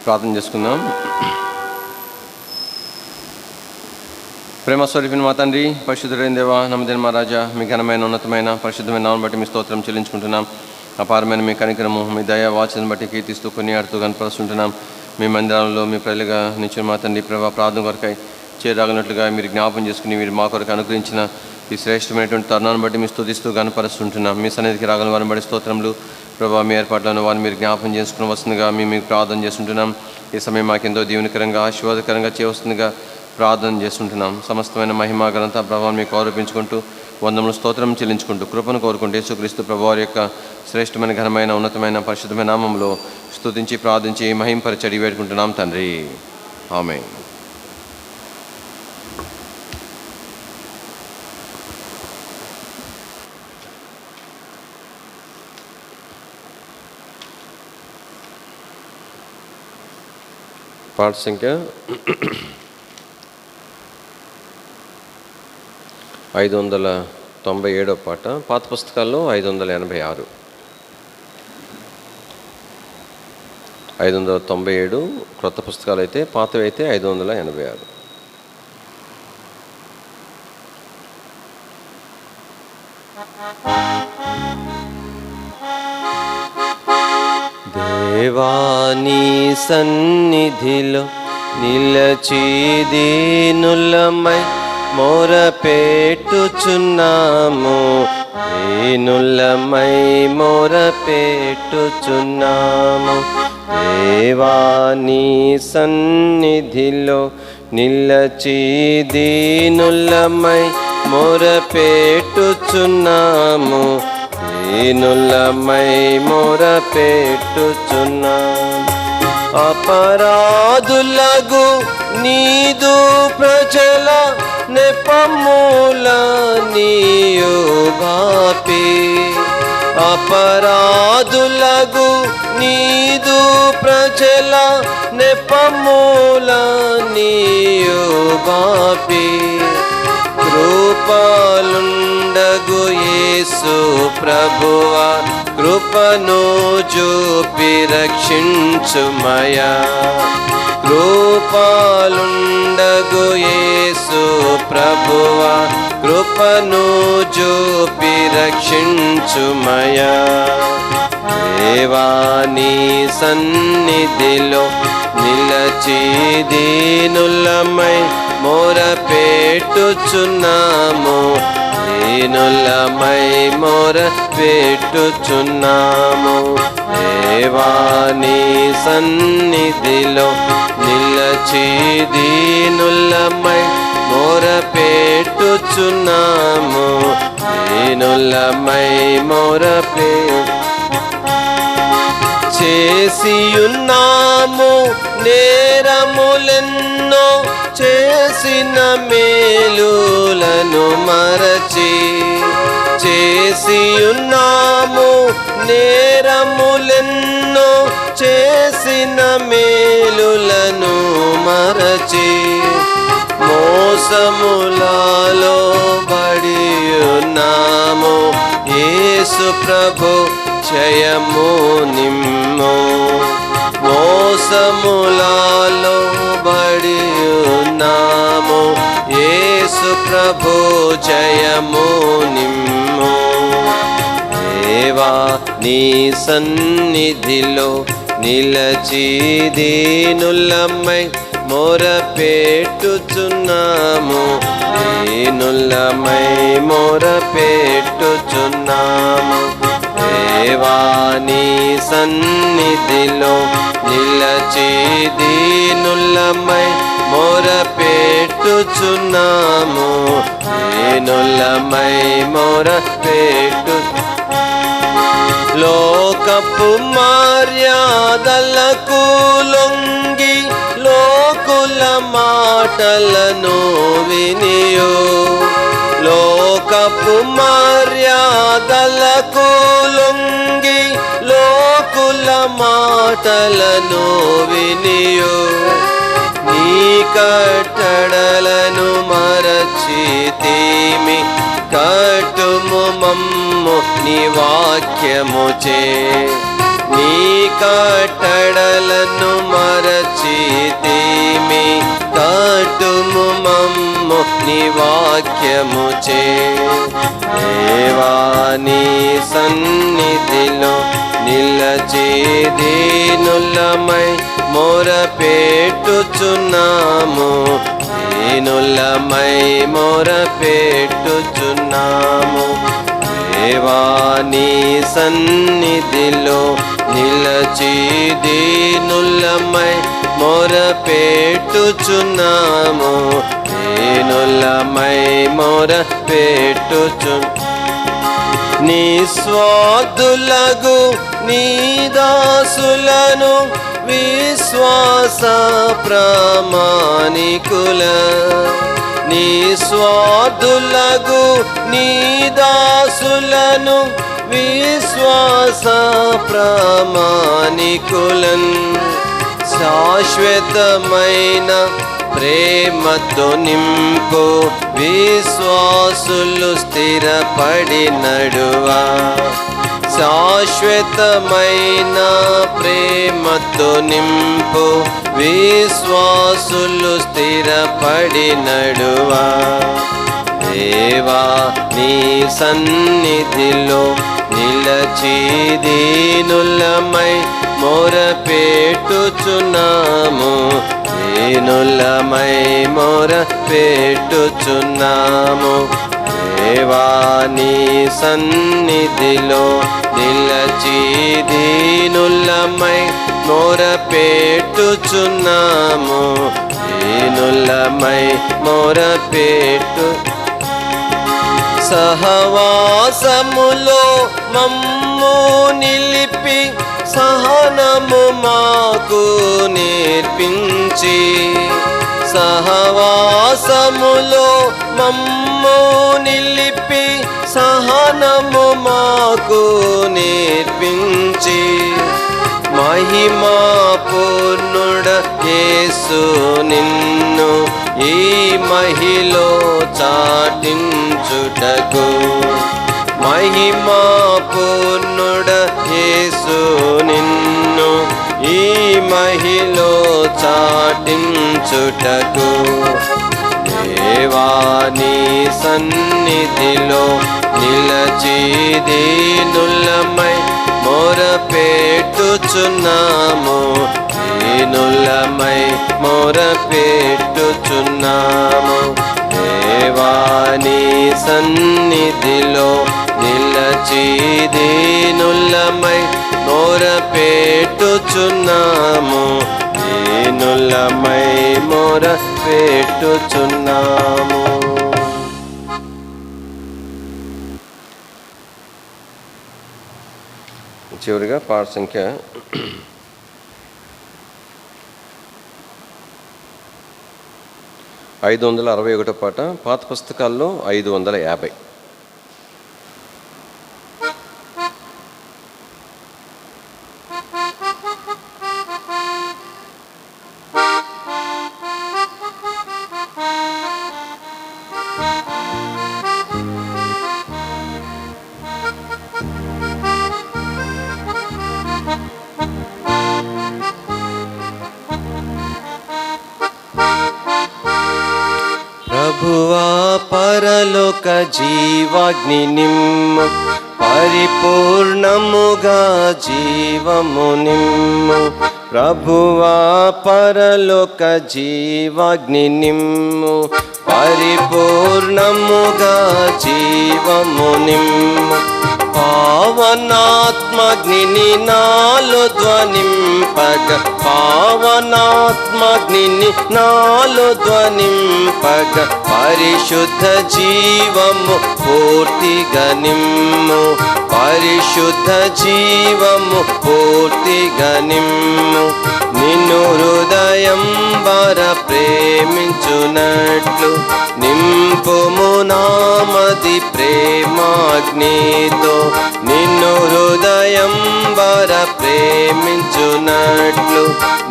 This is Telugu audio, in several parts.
ప్రార్థన చేసుకుందాం. ప్రేమ స్వరూపిణి మా తండ్రి, పరిశుద్ధుడైన దేవా, నమ్మదైన మా రాజా, మీ ఘనమైన ఉన్నతమైన పరిశుద్ధమైన నామం బట్టి మీ స్తోత్రం చెల్లించుకుంటున్నాం. అపారమైన మీ కనికరము, మీ దయా వాచను బట్టి కీర్తిస్తూ కొనియాడుతూ కనపరుస్తుంటున్నాం. మీ మందిరాలలో మీ ప్రజలుగా నిత్యం మా తండ్రి ప్రభా ప్రార్థన కొరకై చేరాగనట్లుగా మీరు జ్ఞాపం చేసుకుని మీరు మా కొరకు అనుగ్రహించిన ఈ శ్రేష్టమైనటువంటి తరుణాన్ని బట్టి మీ స్తుతిస్తూ కనపరుస్తుంటున్నాం. మీ సన్నిధికి రాగల వారిని బట్టి స్తోత్రములు ప్రభా. మీ ఏర్పాట్లను వారిని మీరు జ్ఞాపం చేసుకుని వస్తుందిగా మీకు ప్రార్థన చేస్తుంటున్నాం. ఈ సమయం మాకెంతో దీవెనకరంగా ఆశీర్వాదకరంగా చేయవస్తుందిగా ప్రార్థన చేస్తుంటున్నాం. సమస్తమైన మహిమా ఘనత ప్రభావం మీకు ఆరోపించుకుంటూ వందములు స్తోత్రం చెల్లించుకుంటూ కృపను కోరుకుంటూ యేసుక్రీస్తు ప్రభువారి యొక్క శ్రేష్టమైన ఘనమైన ఉన్నతమైన పరిశుద్ధమైన నామంలో స్తుతించి ప్రార్థించి మహింపరిచి అడిగి వేడుకుంటున్నాం తండ్రి, ఆమేన్. పాట సంఖ్య 597 పాట. పాత పుస్తకాల్లో 586, 597. క్రొత్త పుస్తకాలు అయితే పాతవి అయితే 586. దేవాని సన్నిధిలో నిలచి దీనులమై మొరపెట్టుచున్నాము, దీనులమై మొరపెట్టుచున్నాము. దేవాని సన్నిధిలో నిలచి దీనులమై మొరపెట్టుచున్నాము, దీనులమై మొరపెట్టుచున్నాము. అపరాధులగు నీదు ప్రజల నెపముల నీయు బాపి, అపరాధులగు నీదు ప్రజల నెపముల నీయు బాపి, కృపలుండగు యేసు ప్రభువా, కృపను చూపి రక్షించుమయా. కృపలుండగు యేసు ప్రభువా, కృపను చూపి రక్షించుమయా. దేవాని సన్నిధిలో నిలచి దీనులమై మొరపెట్టుచున్నాము, దీనులమై మొరపెట్టుచున్నాము. దేవాని సన్నిధిలో నిలచి దీనులమై మొరపెట్టుచున్నాము, దీనులమై చేసియున్నాము నేరములెన్నో, చేసిన మేలులను మరచి. చేసియున్నాము నేరములెన్నో, చేసిన మేలులను మరచి. మోసములలో బడియున్నాము, యేసు ప్రభు జయము నిమ్ము. మోసములలో బడియున్నాము, యేసు ప్రభు జయము నిమ్ము. దేవా నీ సన్నిధిలో నిలచి దీనులమై మొరపెట్టుచున్నాము, దీనులమై మొరపెట్టుచున్నాము. దేవాని సన్నిధిలో నిలచి దీనులమై మొరపెట్టుచున్నాము, దీనులమై మొరపెట్టు. లోకపు మర్యాదలకు లొంగి లోకుల మాటలను వినియో, లోకపు మర్యాదలకు లొంగి లోకుల మాటలను వినియో. నీ కట్టడలను మరచితిమి, కట్టుము మమ్ము నీ వాక్యముచే. నీ కట్టడలను మరచితిమి, నీ వాక్యము చే. దేవా నీ సన్నిధిలో నిలచి దీనులమై మొరపెట్టుచున్నాము. దీనులమై మొరపెట్టుచున్నాము. దేవా నీ సన్నిధిలో నిలచి దీనులమై మొరపెట్టుచున్నాము. దీనులమై మొరపెట్టుచు. నిస్వార్థులగు నీ దాసులను విశ్వాస ప్రామాణికుల. నిస్వార్థులగు నీ దాసులను విశ్వాస ప్రామాణికులన్. శాశ్వతమైన ప్రేమతో నింపు విశ్వాసులు స్థిరపడి నడువా. శాశ్వతమైన ప్రేమతో నింపు విశ్వాసులు స్థిరపడి నడువా. దేవా నీ సన్నిధిలో నిలచి దీనులమై మొరపెట్టుచున్నాము. దీనులమై మొరపెట్టుచున్నాము. దేవా నీ సన్నిధిలో నిలచి దీనులమై మొరపెట్టుచున్నాము. దీనులమై మొరపెట్టు. సహవాసములో మమ్ము నిలిపి సహనము మాకు నేర్పించి. సహవాసములో మమ్ము నిలిపి సహనము మాకు నేర్పించి. మహిమా పూర్ణుడ యేసు నిన్ను ఈ మహిలో చాటించుటకు. మహిమా పూర్ణుడ యేసు నిన్ను ఈ మహిలో చాటించుటకు. దేవా నీ సన్నిధిలో నిలచి దీనులమై మొరపెట్టుచున్నాము. దీనులమై మొరపెట్టుచున్నాము. దేవా నీ సన్నిధిలో నిలచి దీనులమై మొరపెట్టుచున్నాము. దీనులమై మొరపెట్టుచున్నాము. చివరిగా పాట సంఖ్య 561 పాట. పాత పుస్తకాల్లో 550. ప్రభువా పరలోక జీవాగ్ని నిమ్ము. పరిపూర్ణముగా జీవము నిమ్ము. ప్రభువా పరలోక జీవాగ్ని నిమ్ము. పరిపూర్ణముగా జీవము నిమ్ము. పావనాత్మగ్నిని నాలో ధ్వనింపగ. పావనాత్మగ్నిని నాలో ధ్వనింపగ. పరిశుద్ధ జీవము పూర్తిగా నిమ్ము. పరిశుద్ధ జీవము పూర్తిగా నిమ్ము. నిన్ను హృదయం వర ప్రేమించునట్లు నింపుము నామది ప్రేమాగ్నితో. నిన్ను హృదయం వర ప్రేమించునట్లు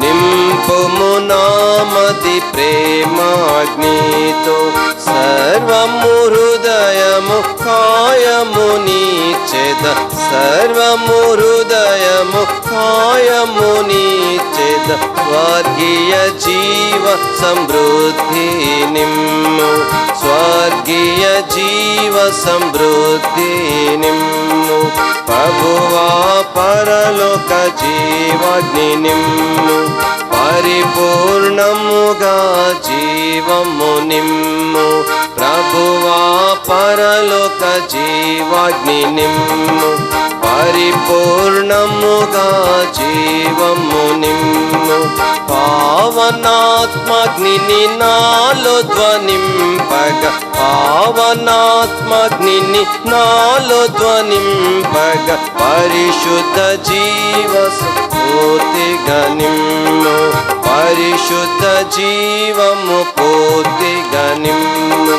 నింపుము నామది ప్రేమాగ్నితో. సర్వము హృదయము కాయము నీచెద. సర్వము హృదయము కాయము నీచెద. స్వర్గీయ జీవ సమృద్ధి నిమ్ము, స్వర్గీయ జీవ సమృద్ధి నిమ్ము. ప్రభువా పరలోక జీవాగ్ని నిమ్ము, పరిపూర్ణముగా జీవము నిమ్ము. ప్రభువా పరలోక జీవాగ్ని నిమ్ము, పరిపూర్ణముగా జీవము నిమ్ము. పావనాత్మగ్నిని నాలో ధ్వనింపగ, పావనాత్మగ్నిని నాలో ధ్వనింపగ, పరిశుద్ధ జీవ పూర్తిగా నిమ్ము, పరిశుద్ధ జీవము పూర్తిగా నిమ్ము.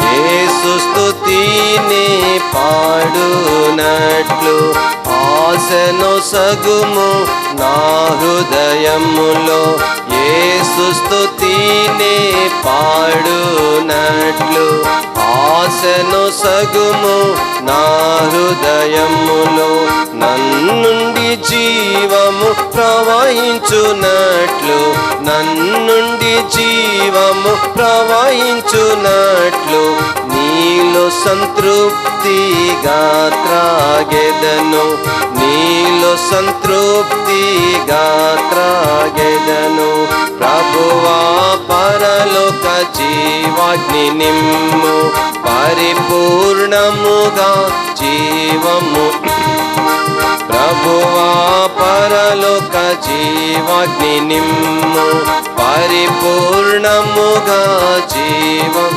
యేసు స్తుతిని పాడునట్లు ఆశను సగుము నా హృదయములో, యేసు స్తుతిని పాడునట్లు ఆశను సగుము నా హృదయములో. నన్నుండి జీవము ప్రవహించునట్లు, నన్నుండి జీవము ప్రవహించునట్లు, నీలో సంతృప్తిగా త్రాగెదను, నీలో సంతృప్తిగా త్రాగెదను. ప్రభువా పరలోక జీవాగ్ని నిమ్ము, పరిపూర్ణముగా జీవము. ప్రభువా పరలోక జీవాగ్ని నిమ్ము, పరిపూర్ణముగా జీవం.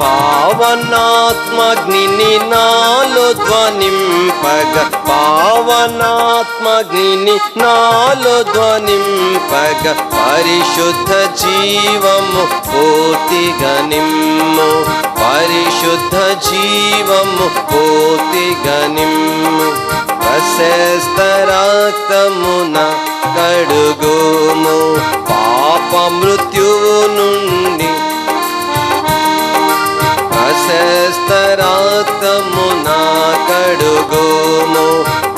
పావనాత్మగ్నిని నాలో ధ్వనింపగ, పావనాత్మగ్నిని నాలో ధ్వనింపగ, పరిశుద్ధ జీవము పూర్తిగా నిమ్ము, పరిశుద్ధ జీవము పూర్తిగా నిమ్ము. ప్రశస్త రక్తమున కడుగుము, పాప మృత్యువు నుండి, ప్రశస్త రక్తమున కడుగుము,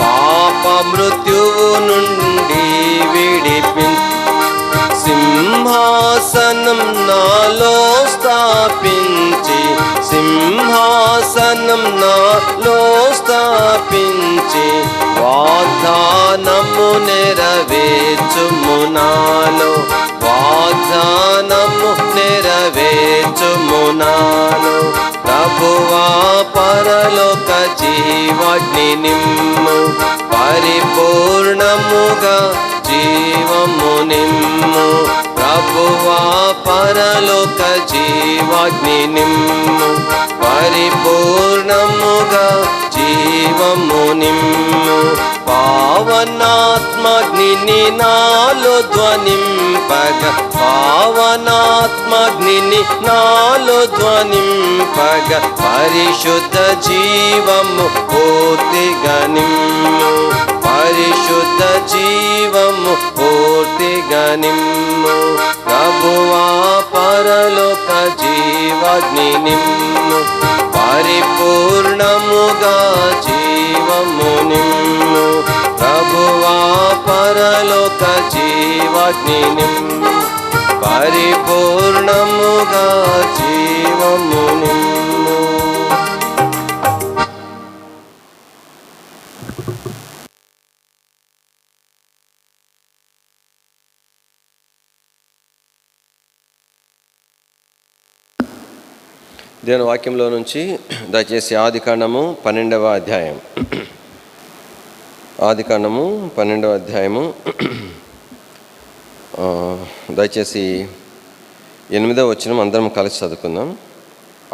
పాప మృత్యువు నుండి విడిపించు. సింహాసనం నాలో స్థాపించి, సింహాసనం నాలో స్థాపించి, వాగ్దానము నెరవేర్చుము నాలో, వాగ్దానము నెరవేర్చుము నాలో. ప్రభువా పరలోక జీవాగ్ని నిమ్ము, పరిపూర్ణముగా జీవము నిమ్ము. ప్రభువా పరలోక జీవాగ్ని నిమ్ము, పరిపూర్ణముగా జీవము నిమ్ము. పావనాత్మగ్నిని నాలో ధ్వనింపగ, పావనాత్మగ్నిని నాలో ధ్వనింపగ, పరిశుద్ధ జీవము పూర్తిగా నిమ్ము, పరిశుద్ధ జీవము పూర్తిగా నిమ్ము. ప్రభువా పరలోక జీవాగ్ని నిమ్ము, పరిపూర్ణముగా జీవము నిమ్ము. ప్రభువా పరలోక జీవాగ్ని నిమ్ము, పరిపూర్ణముగా జీవము నిమ్ము. దేవుని వాక్యంలో నుంచి దయచేసి ఆదికాండము 12వ అధ్యాయం, ఆదికాండము 12వ అధ్యాయము దయచేసి 8వ వచనం అందరం కలిసి చదువుకుందాం.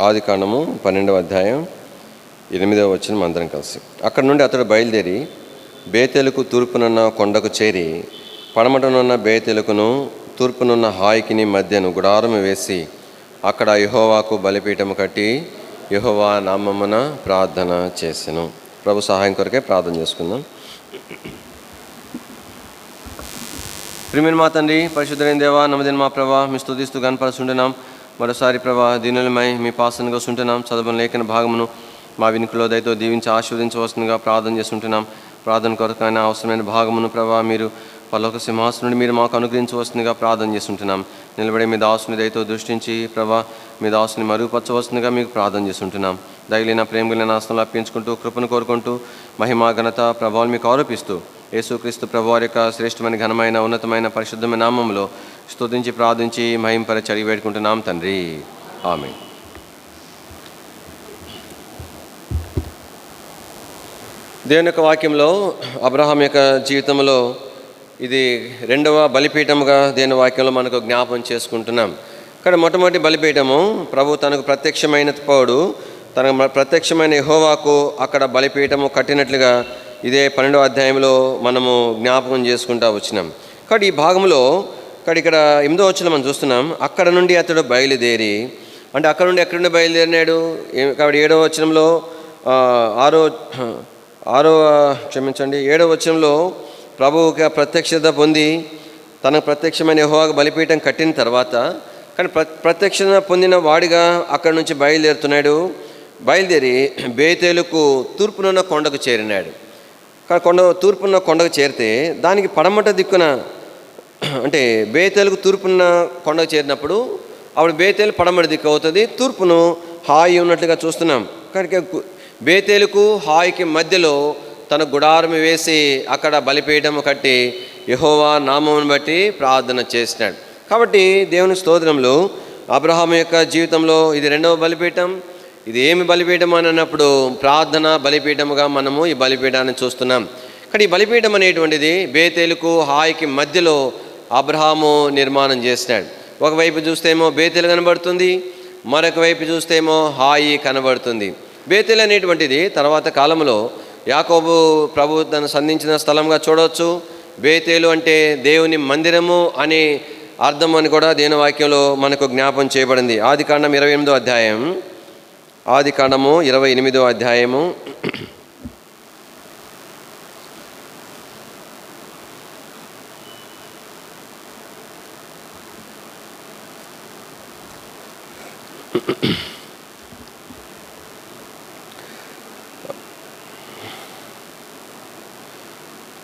ఆదికాండము 12వ అధ్యాయం 8వ వచనం అందరం కలిసి. అక్కడ నుండి అతడు బయలుదేరి బేతేలుకు తూర్పునున్న కొండకు చేరి, పడమటనున్న బేతేలుకును తూర్పునున్న హాయికిని మధ్యను గుడారము వేసి అక్కడ యెహోవాకు బలిపీఠము కట్టి యెహోవా నామమున ప్రార్థన చేసెను. ప్రభు సహాయం కొరకే ప్రార్థన చేసుకుందాం. ప్రియమైన మా తండ్రి, పరిశుద్ధమైన దేవా, నమ్మదైన మా ప్రభా, మీ స్తుతిస్తూ గణపరుచుంటున్నాం. మరోసారి ప్రభా దీనులమై మీ పాసనగా ఉంటున్నాం. చదవని లేఖన భాగమును మా వినుకులో దయతో దీవించి ఆశీర్వదించవలసిందిగా ప్రార్థన చేస్తుంటున్నాం. ప్రార్థన కొరకైన అవసరమైన భాగమును ప్రభా మీరు పరలోక సింహాసనం నుండి మీరు మాకు అనుగ్రహించవలసిందిగా ప్రార్థన చేస్తుంటున్నాం. నిలబడి మీ దాసుని దయతో దృష్టించి ప్రభా మీ దాసుని మరుగుపరచవలసిందిగా మీకు ప్రార్థన చేస్తుంటున్నాం. దయలిన ప్రేమలిన ఆస్తులు అర్పించుకుంటూ కృపను కోరుకుంటూ మహిమ ఘనత ప్రభావాలు మీకు ఆరోపిస్తూ యేసుక్రీస్తు ప్రభువారి యొక్క శ్రేష్టమైన ఘనమైన ఉన్నతమైన పరిశుద్ధమైన నామంలో స్తుతించి ప్రార్థించి మహింపరచి అడిగి వేడుకుంటున్నాం తండ్రి. ఆమేన్. దేవుని యొక్క వాక్యంలో అబ్రహాం యొక్క జీవితంలో ఇది రెండవ బలిపీఠముగా దేవుని వాక్యంలో మనకు జ్ఞాపం చేసుకుంటున్నాం. ఇక్కడ మొట్టమొదటి బలిపీఠము ప్రభు తనకు ప్రత్యక్షమైన పోడు తన ప్రత్యక్షమైన యెహోవాకు అక్కడ బలిపీఠము కట్టినట్లుగా ఇదే 12వ అధ్యాయంలో మనము జ్ఞాపకం చేసుకుంటూ వచ్చినాం. కాబట్టి ఈ భాగంలో ఇక్కడ 8వ వచనం మనం చూస్తున్నాం. అక్కడ నుండి అతడు బయలుదేరి, అంటే అక్కడ నుండి ఎక్కడి నుండి బయలుదేరినాడు? కాబట్టి 7వ వచనంలో 7వ వచనంలో ప్రభువుకి ప్రత్యక్షత పొంది తనకు ప్రత్యక్షమైన యెహోవాకు బలిపీఠం కట్టిన తర్వాత, కానీ ప్రత్యక్షత పొందిన వాడిగా అక్కడి నుంచి బయలుదేరి బేతేలుకు తూర్పునున్న కొండకు చేరినాడు. తూర్పున్న కొండకు చేరితే దానికి పడమట దిక్కున, అంటే బేతేలుకు తూర్పున్న కొండకు చేరినప్పుడు అప్పుడు బేతేలు పడమటి దిక్కు అవుతుంది, తూర్పును హాయి ఉన్నట్లుగా చూస్తున్నాం. కానీ బేతేలుకు హాయికి మధ్యలో తన గుడారం వేసి అక్కడ బలిపీఠము కట్టి యెహోవా నామమును బట్టి ప్రార్థన చేసినాడు. కాబట్టి దేవుని స్తోత్రంలో అబ్రహాము యొక్క జీవితంలో ఇది రెండవ బలిపీఠం. ఇది ఏమి బలిపీఠం అని అన్నప్పుడు ప్రార్థన బలిపీఠముగా మనము ఈ బలిపీఠాన్ని చూస్తున్నాం. కానీ ఈ బలిపీఠం అనేటువంటిది బేతేలుకు హాయికి మధ్యలో అబ్రహాము నిర్మాణం చేసినాడు. ఒకవైపు చూస్తేమో బేతేలు కనబడుతుంది, మరొక వైపు చూస్తేమో హాయి కనబడుతుంది. బేతేలు అనేటువంటిది తర్వాత కాలంలో యాకోబు ప్రభు తను సంధించిన స్థలంగా చూడవచ్చు. బేతేలు అంటే దేవుని మందిరము అని అర్థం అని కూడా దేవుని వాక్యంలో మనకు జ్ఞాపం చేయబడింది. ఆదికాండం 28వ అధ్యాయం, ఆదికాండము 28వ అధ్యాయము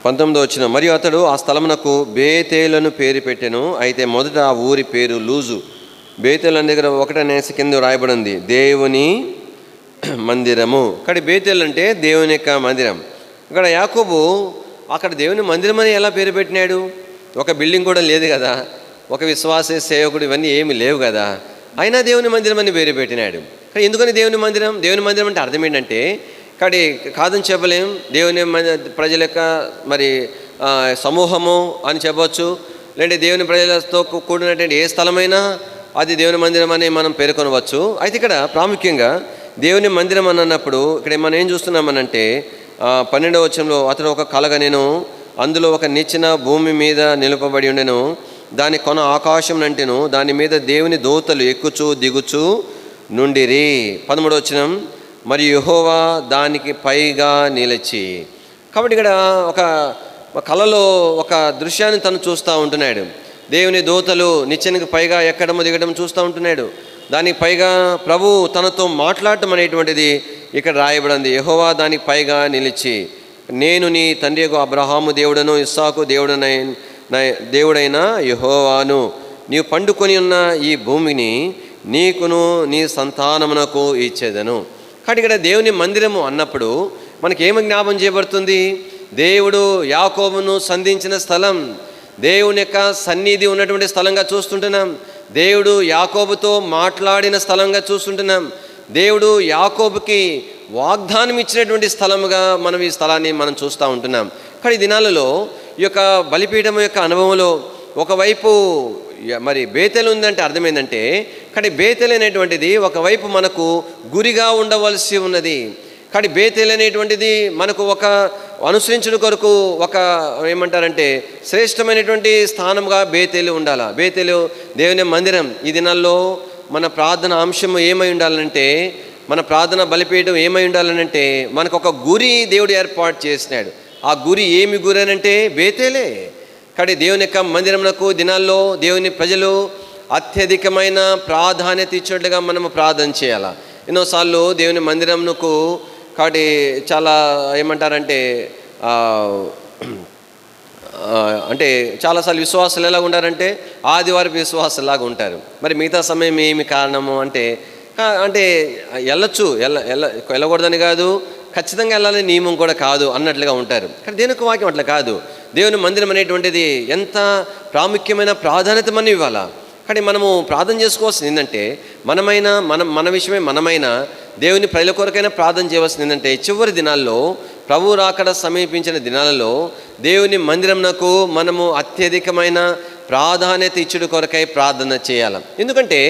19వ వచనం. మరియు అతడు ఆ స్థలమునకు బేతేలను పేరు పెట్టెను. అయితే మొదట ఆ ఊరి పేరు లూజు. బేతేలు అనే దగ్గర 1 అనేసి కింద రాయబడింది దేవుని మందిరము. కానీ బేతేలు అంటే దేవుని యొక్క మందిరం. ఇక్కడ యాకోబు అక్కడ దేవుని మందిరం అని ఎలా పేరు పెట్టినాడు? ఒక బిల్డింగ్ కూడా లేదు కదా, ఒక విశ్వాస సేవకుడు ఇవన్నీ ఏమి లేవు కదా, అయినా దేవుని మందిరం అని పేరు పెట్టినాడు. కానీ ఎందుకని దేవుని మందిరం? దేవుని మందిరం అంటే అర్థం ఏంటంటే, కానీ కాదని చెప్పలేం, దేవుని ప్రజల యొక్క మరి సమూహము అని చెప్పవచ్చు, లేదంటే దేవుని ప్రజలతో కూడినటువంటి ఏ స్థలమైనా అది దేవుని మందిరం అని మనం పేర్కొనవచ్చు. అయితే ఇక్కడ ప్రాముఖ్యంగా దేవుని మందిరం అని అన్నప్పుడు ఇక్కడ మనం ఏం చూస్తున్నామనంటే 12వ వచనంలో అతడు ఒక కలగనెను, అందులో ఒక నిచ్చెన భూమి మీద నిలుపబడి ఉండెను, దాని కొన ఆకాశం నంటెను, దాని మీద దేవుని దూతలు ఎక్కుచూ దిగుచూ నుండిరి. 13వ వచనం. మరియు యెహోవా దానికి పైగా నిలిచి. కాబట్టి ఇక్కడ ఒక కలలో ఒక దృశ్యాన్ని తను చూస్తూ ఉంటున్నాడు. దేవుని దూతలు నిచ్చెనకి పైగా ఎక్కడము దిగడం చూస్తూ ఉంటున్నాడు. దానికి పైగా ప్రభు తనతో మాట్లాడటం అనేటువంటిది ఇక్కడ రాయబడింది. యెహోవా దానికి పైగా నిలిచి, నేను నీ తండ్రి అబ్రహాము దేవుడను ఇస్సాకు దేవుడైన యెహోవాను, నీవు పండుకొని ఉన్న ఈ భూమిని నీకును నీ సంతానమునకు ఇచ్చేదను. కాబట్టి ఇక్కడ దేవుని మందిరము అన్నప్పుడు మనకేమి జ్ఞాపం చేయబడుతుంది? దేవుడు యాకోబును సంధించిన స్థలం, దేవుని యొక్క సన్నిధి ఉన్నటువంటి స్థలంగా చూస్తుంటున్నాం. దేవుడు యాకోబుతో మాట్లాడిన స్థలంగా చూస్తుంటున్నాం. దేవుడు యాకోబుకి వాగ్దానం ఇచ్చినటువంటి స్థలముగా మనం ఈ స్థలాన్ని మనం చూస్తూ ఉంటున్నాం. కానీ ఈ దినాలలో ఈ యొక్క బలిపీఠం యొక్క అనుభవంలో ఒకవైపు మరి బేతేలు ఉందంటే అర్థమైందంటే, కానీ బేతేలు అనేటువంటిది ఒకవైపు మనకు గురిగా ఉండవలసి ఉన్నది. కానీ బేతేలు అనేటువంటిది మనకు ఒక అనుసరించుడు కొరకు ఒక ఏమంటారంటే శ్రేష్టమైనటువంటి స్థానంగా బేతేలు ఉండాలి. బేతేలు దేవుని మందిరం. ఈ దినాల్లో మన ప్రార్థన అంశం ఏమై ఉండాలంటే, మన ప్రార్థన బలిపీఠం ఏమై ఉండాలనంటే, మనకు ఒక గురి దేవుడు ఏర్పాటు చేసినాడు. ఆ గురి ఏమి గురి అనంటే బేతేలే. కానీ దేవుని యొక్క మందిరమునకు దినాల్లో దేవుని ప్రజలు అత్యధికమైన ప్రాధాన్యత ఇచ్చినట్లుగా మనము ప్రార్థన చేయాలి. ఎన్నోసార్లు దేవుని మందిరమునకు కాబట్టి చాలా ఏమంటారంటే అంటే చాలాసార్లు విశ్వాసాలు ఎలా ఉంటారంటే ఆదివారం విశ్వాసాలాగా ఉంటారు. మరి మిగతా సమయం ఏమి కారణము అంటే అంటే వెళ్ళొచ్చు, వెళ్ళకూడదని కాదు, ఖచ్చితంగా వెళ్ళాలని నియమం కూడా కాదు అన్నట్లుగా ఉంటారు. కానీ దేవునికి వాక్యం అట్లా కాదు. దేవుని మందిరం అనేటువంటిది ఎంత ప్రాముఖ్యమైన ప్రాధాన్యత మనం ఇవ్వాలా. కానీ మనము ప్రార్థన చేసుకోవాల్సింది ఏంటంటే మన విషయమే మనమైనా దేవుని ప్రజల కొరకైనా ప్రార్థన చేయవలసింది ఏంటంటే చివరి దినాల్లో ప్రభువు రాకడ సమీపించిన దినాలలో దేవుని మందిరంనకు మనము అత్యధికమైన ప్రాధాన్యత ఇచ్చుడు కొరకై ప్రార్థన చేయాలి. ఎందుకంటే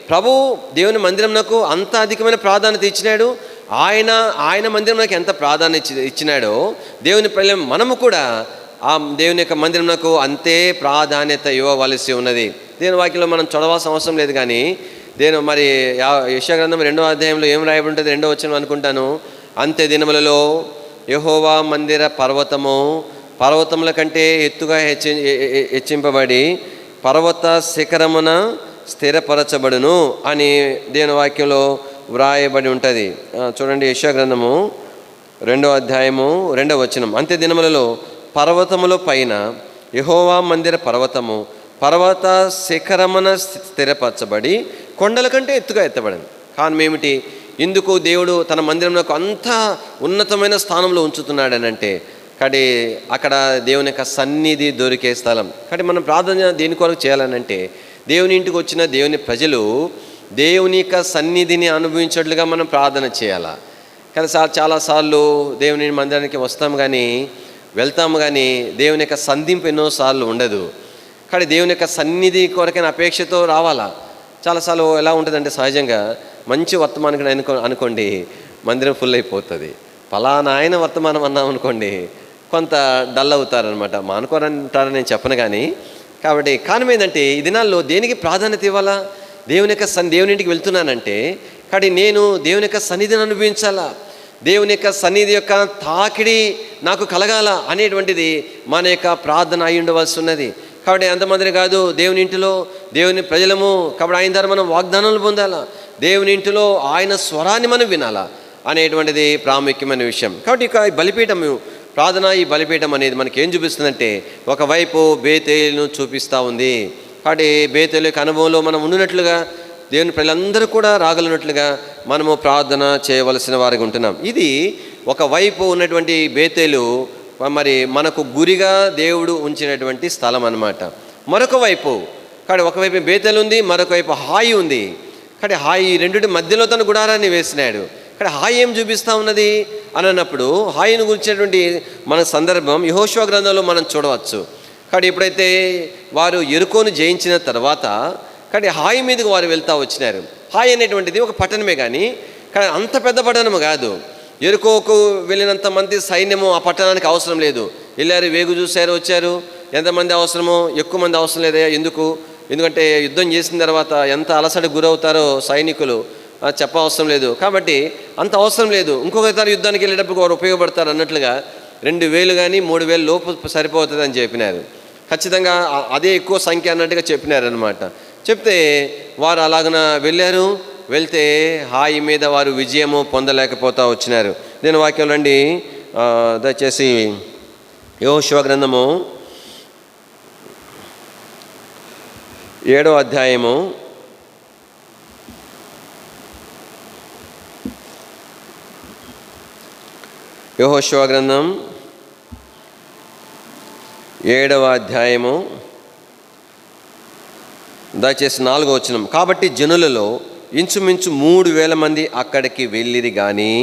ప్రభు దేవుని మందిరంనకు అంత అధికమైన ప్రాధాన్యత ఇచ్చినాడు. ఆయన మందిరంలోకి ఎంత ప్రాధాన్యత ఇచ్చినాడో దేవుని ప్రజలు మనము కూడా ఆ దేవుని యొక్క మందిరంనకు అంతే ప్రాధాన్యత ఇవ్వవలసి ఉన్నది. దేవుని వాక్యంలో మనం చదవాల్సిన అవసరం లేదు. కానీ మరి యెషయా గ్రంథం 2వ అధ్యాయంలో ఏం రాయబడి ఉంటుంది, 2వ వచనం అనుకుంటాను. అంత్య దినములలో యెహోవా మందిర పర్వతముల కంటే ఎత్తుగా హెచ్చింపబడి పర్వత శిఖరమున స్థిరపరచబడును అని దేవుని వాక్యంలో వ్రాయబడి ఉంటుంది. చూడండి, యెషయా గ్రంథము 2వ అధ్యాయము 2వ వచనం. అంత్య దినములలో పర్వతముల పైన యెహోవా మందిర పర్వత శిఖరమున స్థిరపరచబడి కొండల కంటే ఎత్తుగా ఎత్తబడింది. కారణం ఏమిటి? ఇందుకు దేవుడు తన మందిరంలో అంత ఉన్నతమైన స్థానంలో ఉంచుతున్నాడని అంటే కానీ అక్కడ దేవుని యొక్క సన్నిధి దొరికే స్థలం. కానీ మనం ప్రార్థన దేని కొరకు చేయాలనంటే దేవుని ఇంటికి వచ్చిన దేవుని ప్రజలు దేవుని యొక్క సన్నిధిని అనుభవించేట్లుగా మనం ప్రార్థన చేయాలా. కానీ చాలాసార్లు దేవుని మందిరానికి వెళ్తాము కానీ దేవుని యొక్క సంధింపు ఎన్నోసార్లు ఉండదు. కానీ దేవుని యొక్క సన్నిధి కొరకైన అపేక్షతో రావాలా. చాలాసార్లు ఎలా ఉంటుందంటే సహజంగా మంచి వర్తమానం అనుకోండి, మందిరం ఫుల్ అయిపోతుంది. ఫలానా ఆయన వర్తమానం అన్నాం అనుకోండి, కొంత డల్ అవుతారనమాట. మానుకోరంటారని నేను చెప్పను. కానీ కాబట్టి కారణం ఏంటంటే ఈ దినాల్లో దేనికి ప్రాధాన్యత ఇవ్వాలా? దేవుని ఇంటికి వెళ్తున్నానంటే కానీ నేను దేవుని యొక్క సన్నిధిని అనుభవించాలా, దేవుని యొక్క సన్నిధి యొక్క తాకిడి నాకు కలగాల అనేటువంటిది మన యొక్క ప్రార్థన అయి ఉండవలసి ఉన్నది. కాబట్టి ఎంతమందిని కాదు, దేవుని ఇంటిలో దేవుని ప్రజలము కాబట్టి ఆయన ద్వారా మనం వాగ్దానాలు పొందాలా, దేవుని ఇంటిలో ఆయన స్వరాన్ని మనం వినాలా అనేటువంటిది ప్రాముఖ్యమైన విషయం. కాబట్టి ఇక ఈ బలిపీఠం అనేది మనకి ఏం చూపిస్తుందంటే ఒకవైపు బేతేలును చూపిస్తూ ఉంది. కాబట్టి బేతేలు యొక్క అనుభవంలో మనం ఉండినట్లుగా దేవుని ప్రజలందరూ కూడా రాగలిగినట్లుగా మనము ప్రార్థన చేయవలసిన వారికి ఉంటున్నాం. ఇది ఒకవైపు ఉన్నటువంటి బేతేలు మరి మనకు గురిగా దేవుడు ఉంచినటువంటి స్థలం అన్నమాట. మరొక వైపు కానీ ఒకవైపు బేతేలు ఉంది, మరొక వైపు హాయి ఉంది. కానీ హాయి రెండింటి మధ్యలో తన గుడారాన్ని వేసినాడు. కానీ హాయి ఏం చూపిస్తూ ఉన్నది అని అన్నప్పుడు హాయిని గురించినటువంటి మన సందర్భం యెహోషువ గ్రంథంలో మనం చూడవచ్చు. కానీ ఎప్పుడైతే వారు యెరికోను జయించిన తర్వాత కానీ హాయి మీదకి వారు వెళ్తూ వచ్చినారు. హాయి అనేటువంటిది ఒక పట్టణమే కానీ అంత పెద్ద పట్టణము కాదు. యెరికోకు వెళ్ళినంత మంది సైన్యము ఆ పట్టణానికి అవసరం లేదు. వెళ్ళారు, వేగు చూశారు, వచ్చారు. ఎంతమంది అవసరమో, ఎక్కువ మంది అవసరం లేదా. ఎందుకంటే యుద్ధం చేసిన తర్వాత ఎంత అలసటకు గురవుతారో సైనికులు చెప్పవసరం లేదు. కాబట్టి అంత అవసరం లేదు. ఇంకొకసారి యుద్ధానికి వెళ్ళేటప్పుడు వారు ఉపయోగపడతారు అన్నట్లుగా 2000 కానీ 3000 లోపు సరిపోతుంది అని చెప్పినారు. ఖచ్చితంగా అదే ఎక్కువ సంఖ్య అన్నట్టుగా చెప్పినారనమాట. చెప్తే వారు అలాగన వెళ్తే హాయి మీద వారు విజయము పొందలేకపోతా వచ్చినారు. నేను వాక్యం రండి, దయచేసి యెహోషువ గ్రంథము 7వ అధ్యాయము 7వ అధ్యాయము దయచేసి 4వ వచనం. కాబట్టి జనులలో ఇంచుమించు 3000 మంది అక్కడికి వెళ్ళిరి కానీ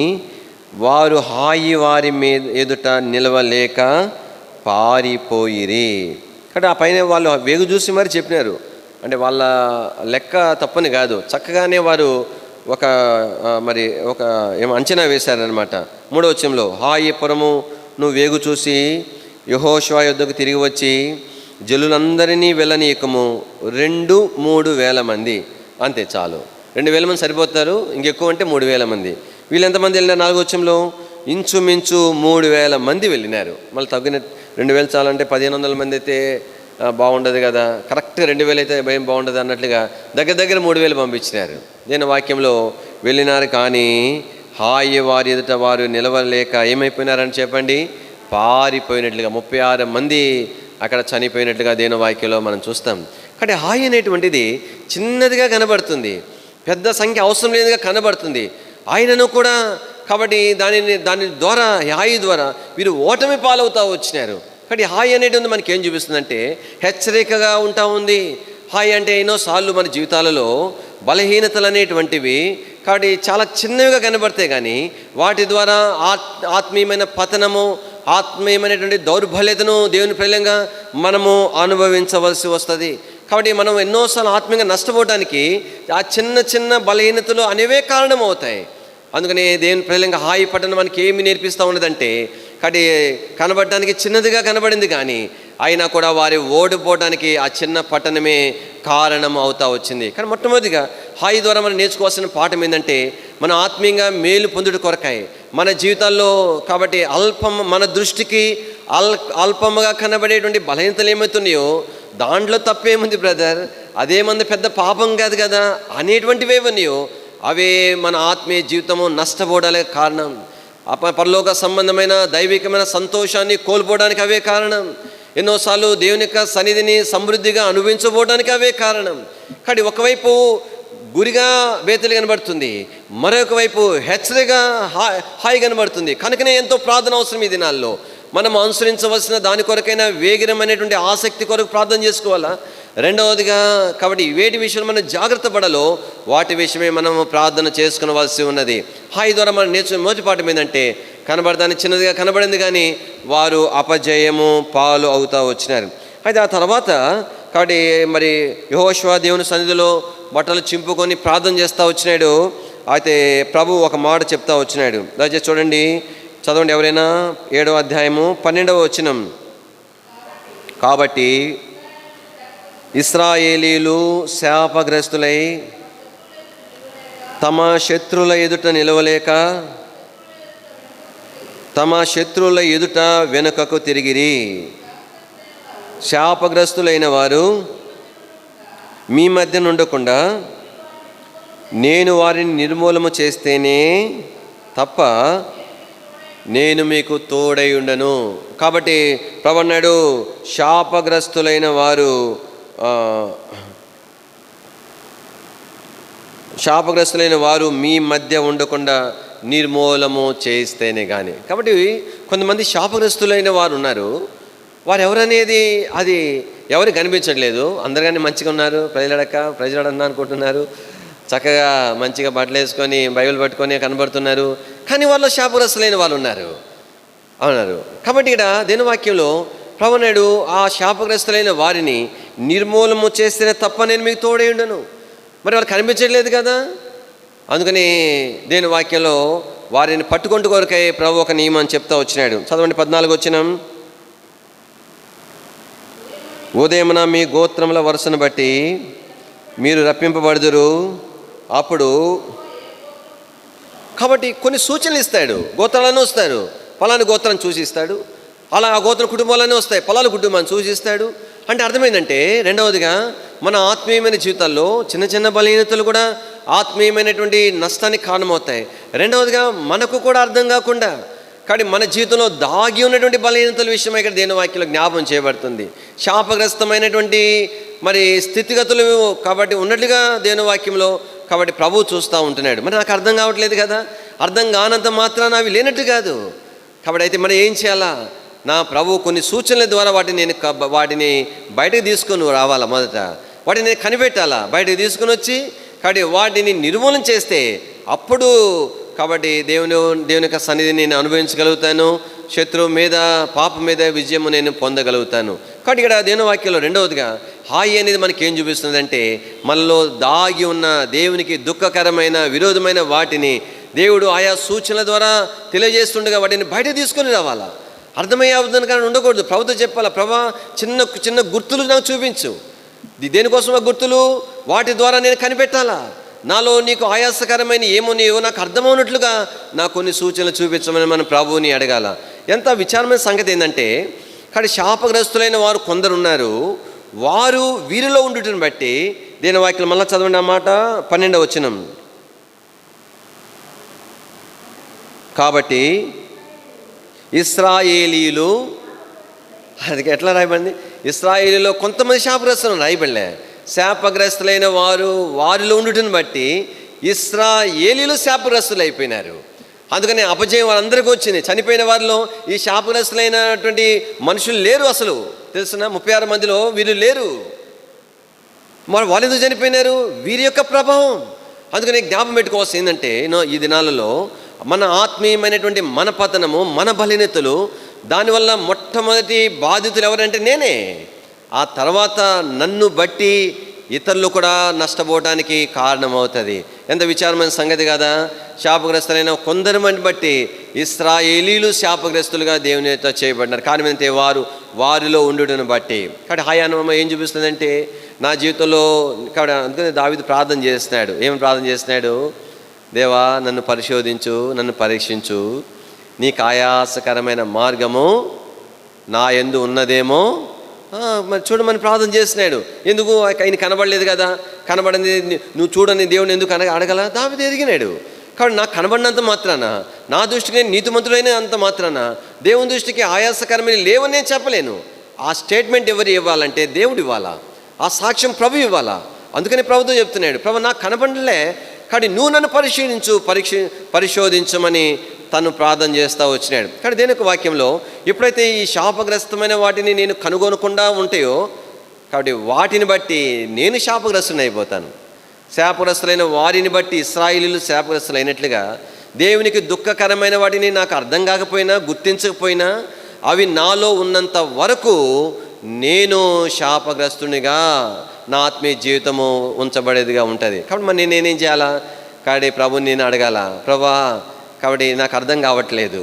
వారు హాయి వారి మీద ఎదుట నిలవలేక పారిపోయిరి. కాబట్టి ఆ పైన వాళ్ళు వేగు చూసి మరి చెప్పినారు. అంటే వాళ్ళ లెక్క తప్పని కాదు, చక్కగానే వారు ఒక అంచనా వేశారనమాట. 3వ వచనంలో హాయి పురము నువ్వు వేగు చూసి యెహోషువ యుద్ధకు తిరిగి వచ్చి జనులందరినీ వెళ్ళనీయకము, 2-3 మంది అంతే చాలు. 2000 మంది సరిపోతారు, ఇంకెక్కువ అంటే 3000 మంది. వీళ్ళు ఎంతమంది వెళ్ళినారు? 4వ వచనంలో ఇంచుమించు 3000 మంది వెళ్ళినారు. మళ్ళీ తగ్గిన 2000 చాలంటే 1500 మంది అయితే బాగుండదు కదా, కరెక్ట్గా 2000 అయితే భయం బాగుండదు అన్నట్లుగా దగ్గర 3000 పంపించినారు. నేను వాక్యంలో వెళ్ళినారు కానీ హాయి వారి ఎదుట వారు నిలవలేక ఏమైపోయినారని చెప్పండి, పారిపోయినట్లుగా 36 మంది అక్కడ చనిపోయినట్లుగా దేవుని వాక్యంలో మనం చూస్తాం. కాబట్టి హాయి అనేటువంటిది చిన్నదిగా కనబడుతుంది, పెద్ద సంఖ్య అవసరం లేదుగా కనబడుతుంది. ఆయనను కూడా కాబట్టి దాని ద్వారా హాయి ద్వారా వీరు ఓటమి పాలవుతూ వచ్చినారు. కాబట్టి హాయి అనేటువంటి మనకి ఏం చూపిస్తుందంటే హెచ్చరికగా ఉంటా ఉంది. హాయి అంటే ఎన్నోసార్లు మన జీవితాలలో బలహీనతలు అనేటువంటివి కాబట్టి చాలా చిన్నవిగా కనబడతాయి, కానీ వాటి ద్వారా ఆత్మీయమైన పతనము, ఆత్మీయమైనటువంటి దౌర్బల్యతను దేవుని ప్రేలంగా మనము అనుభవించవలసి వస్తుంది. కాబట్టి మనం ఎన్నోసార్లు ఆత్మీయంగా నష్టపోవడానికి ఆ చిన్న చిన్న బలహీనతలు అనేవే కారణం అవుతాయి. అందుకని దేవుని ప్రేలంగా హాయి పట్టణం మనకి ఏమి నేర్పిస్తూ ఉన్నదంటే కాబట్టి కనబడటానికి చిన్నదిగా కనబడింది, కానీ అయినా కూడా వారి ఓడిపోవడానికి ఆ చిన్న పట్టణమే కారణం అవుతా వచ్చింది. కానీ మొట్టమొదటిగా హాయి ద్వారా మనం నేర్చుకోవాల్సిన పాఠం ఏంటంటే మన ఆత్మీయంగా మేలు పొందుట కొరకాయి మన జీవితాల్లో కాబట్టి మన దృష్టికి అల్పముగా కనబడేటువంటి బలహీనతలు ఏమవుతున్నాయో దాంట్లో తప్పేముంది బ్రదర్, అదేమంది పెద్ద పాపం కాదు కదా అనేటువంటివి ఏమన్నాయో అవే మన ఆత్మీయ జీవితము నష్టపోవడానికి కారణం. పరలోక సంబంధమైన దైవికమైన సంతోషాన్ని కోల్పోవడానికి అవే కారణం. ఎన్నోసార్లు దేవుని యొక్క సన్నిధిని సమృద్ధిగా అనుభవించబోవడానికి అవే కారణం. కానీ ఒకవైపు గురిగా బేతలు కనబడుతుంది, మరొక వైపు హెచ్చరిగా హాయి కనబడుతుంది. కనుకనే ఎంతో ప్రార్థన అవసరం ఈ దినాల్లో. మనం అనుసరించవలసిన దాని కొరకైనా వేగిరమైనటువంటి ఆసక్తి కొరకు ప్రార్థన చేసుకోవాలా. రెండవదిగా కాబట్టి వేటి విషయంలో మనం జాగ్రత్త పడాలో వాటి విషయమే మనం ప్రార్థన చేసుకునవలసి ఉన్నది. హాయి ద్వారా మనం నేర్చుకునే మొదటి పాఠం ఏంటంటే కనబడదాన్ని చిన్నదిగా కనబడింది, కానీ వారు అపజయము పాలు అవుతూ వచ్చినారు. అయితే ఆ తర్వాత కాబట్టి మరి యెహోషువ దేవుని సన్నిధిలో బట్టలు చింపుకొని ప్రార్థన చేస్తూ వచ్చినాడు. అయితే ప్రభు ఒక మాట చెప్తా వచ్చినాడు. దయచేసి చూడండి, చదవండి ఎవరైనా 7వ అధ్యాయము 12వ వచనం. కాబట్టి ఇశ్రాయేలీలు శాపగ్రస్తులై తమ శత్రువుల ఎదుట నిలవలేక తమ శత్రువుల ఎదుట వెనుకకు తిరిగిరి. శాపగ్రస్తులైన వారు మీ మధ్య ఉండకుండా నేను వారిని నిర్మూలన చేస్తేనే తప్ప నేను మీకు తోడై ఉండను. కాబట్టి ప్రభు అన్నాడు, శాపగ్రస్తులైన వారు మీ మధ్య ఉండకుండా నిర్మూలము చేస్తేనే కానీ. కాబట్టి కొంతమంది శాపగ్రస్తులైన వారు ఉన్నారు. వారు ఎవరనేది అది ఎవరికి కనిపించట్లేదు. అందరు కానీ మంచిగా ఉన్నారు, ప్రజలడన్నా అనుకుంటున్నారు, చక్కగా మంచిగా బట్టలు వేసుకొని బైబిల్ పట్టుకొని కనబడుతున్నారు, కానీ వాళ్ళు శాపగ్రస్తులైన వాళ్ళు ఉన్నారు. కాబట్టి ఇక్కడ దేవుని వాక్యంలో ప్రభువు అన్నాడు, ఆ శాపగ్రస్తులైన వారిని నిర్మూలము చేస్తేనే తప్ప నేను మీకు తోడై ఉండను. మరి వాళ్ళు కనిపించట్లేదు కదా. అందుకని దేవుని వాక్యంలో వారిని పట్టుకుంటూ కొరకై ప్రభు ఒక నియమం చెప్తా వచ్చినాడు. చదవండి 14వ వచనం. ఉదయమున మీ గోత్రముల వరుసను బట్టి మీరు రప్పింపబడుదురు. అప్పుడు కాబట్టి కొన్ని సూచనలు ఇస్తాడు. గోత్రాలను వస్తారు, పలాని గోత్రం చూసిస్తాడు. అలా ఆ గోత్ర కుటుంబాలన్నీ వస్తాయి, పలాని కుటుంబాన్ని సూచిస్తాడు. అంటే అర్థమైందంటే రెండవదిగా మన ఆత్మీయమైన జీవితాల్లో చిన్న చిన్న బలహీనతలు కూడా ఆత్మీయమైనటువంటి నష్టానికి కారణమవుతాయి. రెండవదిగా మనకు కూడా అర్థం కాకుండా కానీ మన జీవితంలో దాగి ఉన్నటువంటి బలహీనతల విషయమై ఇక్కడ దేవుని వాక్యంలో జ్ఞాపం చేయబడుతుంది. శాపగ్రస్తమైనటువంటి మరి స్థితిగతులు కాబట్టి ఉన్నట్లుగా దేవుని వాక్యంలో కాబట్టి ప్రభువు చూస్తూ ఉంటున్నాడు. మరి నాకు అర్థం కావట్లేదు కదా. అర్థం కానంత మాత్రాన అవి లేనట్టు కాదు. కాబట్టి అయితే మనం ఏం చేయాలా? నా ప్రభు కొన్ని సూచనల ద్వారా వాటిని బయటకు తీసుకొని రావాలా. మొదట వాటిని నేను కనిపెట్టాలా, బయటకు తీసుకుని వచ్చి కాబట్టి వాటిని నిర్మూలన చేస్తే అప్పుడు కాబట్టి దేవుని యొక్క సన్నిధిని నేను అనుభవించగలుగుతాను. శత్రువు మీద పాపం మీద విజయము నేను పొందగలుగుతాను. కాబట్టి ఇక్కడ దేవుని వాక్యంలో రెండవదిగా హాయి అనేది మనకి ఏం చూపిస్తుందంటే మనలో దాగి ఉన్న దేవునికి దుఃఖకరమైన విరోధమైన వాటిని దేవుడు ఆయా సూచనల ద్వారా తెలియజేస్తుండగా వాటిని బయట తీసుకొని రావాలా. అర్థమయ్యే అర్థం కానీ ఉండకూడదు. ప్రభుత్వం చెప్పాలా, ప్రభా చిన్న చిన్న గుర్తులు నాకు చూపించు. దేనికోసం ఆ గుర్తులు? వాటి ద్వారా నేను కనిపెట్టాలా. నాలో నీకు ఆయాసకరమైన ఏమోనియో నాకు అర్థమవునట్లుగా నాకు కొన్ని సూచనలు చూపించమని మనం ప్రభువుని అడగాల. ఎంత విచారమైన సంగతి ఏంటంటే కానీ శాపగ్రస్తులైన వారు కొందరు ఉన్నారు. వారు వీరిలో ఉండుటను బట్టి దేని వాక్యం మళ్ళీ చదవండి ఆ మాట 12వ వచనం. కాబట్టి ఇశ్రాయేలీలు, అది ఎట్లా రాయబడింది? ఇశ్రాయేలులో కొంతమంది శాపగ్రస్తులు రాయబడలే. శాపగ్రస్తులైన వారిలో ఉండుటను బట్టి ఇశ్రాయేలీలు శాపగ్రస్తులు అయిపోయినారు. అందుకని అపజయం వారందరికీ వచ్చింది. చనిపోయిన వారిలో ఈ శాపగ్రస్తులైనటువంటి మనుషులు లేరు. అసలు తెలుసునా, 36 మందిలో వీరు లేరు. మరి వాళ్ళు ఎందుకు చనిపోయినారు? వీరి యొక్క ప్రభావం. అందుకని జ్ఞాపకం పెట్టుకోవాల్సింది ఏంటంటే, ఈ దినాలలో మన ఆత్మీయమైనటువంటి మన పతనము, మన బలహీనతలు, దానివల్ల మొట్టమొదటి బాధితులు ఎవరంటే నేనే. ఆ తర్వాత నన్ను బట్టి ఇతరులు కూడా నష్టపోవడానికి కారణమవుతుంది. ఎంత విచారమైన సంగతి కదా. శాపగ్రస్తులైన కొందరు మంది బట్టి ఇశ్రాయేలీలు శాపగ్రస్తులుగా దేవుని యొక్క చేయబడినారు. కారణం ఏంటంటే వారిలో ఉండుటను బట్టి. కాబట్టి హాయ్ అనుభవం ఏం చూపిస్తుందంటే, నా జీవితంలో కాబట్టి అందుకని దావీదు ప్రార్థన చేస్తున్నాడు. ఏమి ప్రార్థన చేస్తున్నాడు? దేవా, నన్ను పరిశోధించు, నన్ను పరీక్షించు, నీకు ఆయాసకరమైన మార్గము నా యందు ఉన్నదేమో మరి చూడమని ప్రార్థన చేస్తున్నాడు. ఎందుకు? ఆయన కనబడలేదు కదా. కనబడింది నువ్వు చూడని దేవుని ఎందుకు అడగల? దావీదు ఎరిగినాడు. కాబట్టి నాకు కనబడినంత మాత్రాన, నా దృష్టికి నీతిమంతుడైన అంత మాత్రాన దేవుని దృష్టికి ఆయాసకరమైన లేవని నేను చెప్పలేను. ఆ స్టేట్మెంట్ ఎవరు ఇవ్వాలంటే దేవుడు ఇవ్వాలా, ఆ సాక్ష్యం ప్రభు ఇవ్వాలా. అందుకని ప్రభుత్వం చెప్తున్నాడు, ప్రభు నాకు కనబడలే, కానీ నువ్వు నన్ను పరిశోధించమని తను ప్రార్థన చేస్తూ వచ్చినాడు. కానీ దేని యొక్క వాక్యంలో ఎప్పుడైతే ఈ శాపగ్రస్తమైన వాటిని నేను కనుగొనకుండా ఉంటాయో, కాబట్టి వాటిని బట్టి నేను శాపగ్రస్తుని అయిపోతాను. శాపగ్రస్తులైన వారిని బట్టి ఇశ్రాయేలీయులు శాపగ్రస్తులు అయినట్లుగా దేవునికి దుఃఖకరమైన వాటిని నాకు అర్థం కాకపోయినా, గుర్తించకపోయినా, అవి నాలో ఉన్నంత వరకు నేను శాపగ్రస్తునిగా నా ఆత్మీయ జీవితము ఉంచబడేదిగా ఉంటుంది. కాబట్టి మరి నేనేం చేయాలా? కాబట్టి ప్రభుని నేను అడగాల, ప్రభా కాబట్టి నాకు అర్థం కావట్లేదు,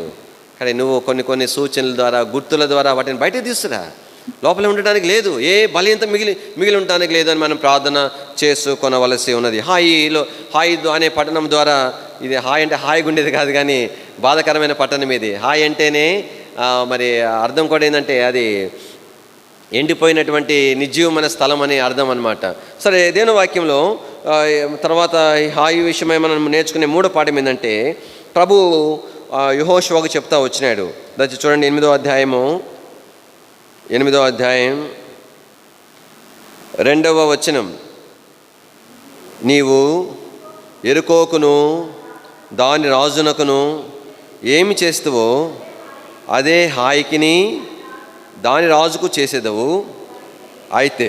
కానీ నువ్వు కొన్ని సూచనల ద్వారా, గుర్తుల ద్వారా వాటిని బయటకు తీసుకురా. లోపల ఉండటానికి లేదు, ఏ బలహీనత మిగిలి ఉండటానికి లేదు అని మనం ప్రార్థన చేసుకొనవలసి ఉన్నది. హాయి అనే పట్టణం ద్వారా, ఇది హాయ్ అంటే హాయిగా ఉండేది కాదు, కానీ బాధాకరమైన పట్టణం ఇది. హాయ్ అంటేనే మరి అర్థం కూడా ఏంటంటే అది ఎండిపోయినటువంటి నిర్జీవమైన స్థలం అని అర్థం అన్నమాట. సరే, దేవుని వాక్యంలో తర్వాత ఈ హాయి విషయమై మనం నేర్చుకునే 3వ పాఠం ఏంటంటే, ప్రభు యెహోషువకు చెప్తా వచ్చినాడు. దాన్ని చూడండి, 8వ అధ్యాయం 2వ వచనం. నీవు యెరికోకును దాని రాజునకును ఏమి చేస్తావో అదే హాయికిని దాని రాజుకు చేసేదవు. అయితే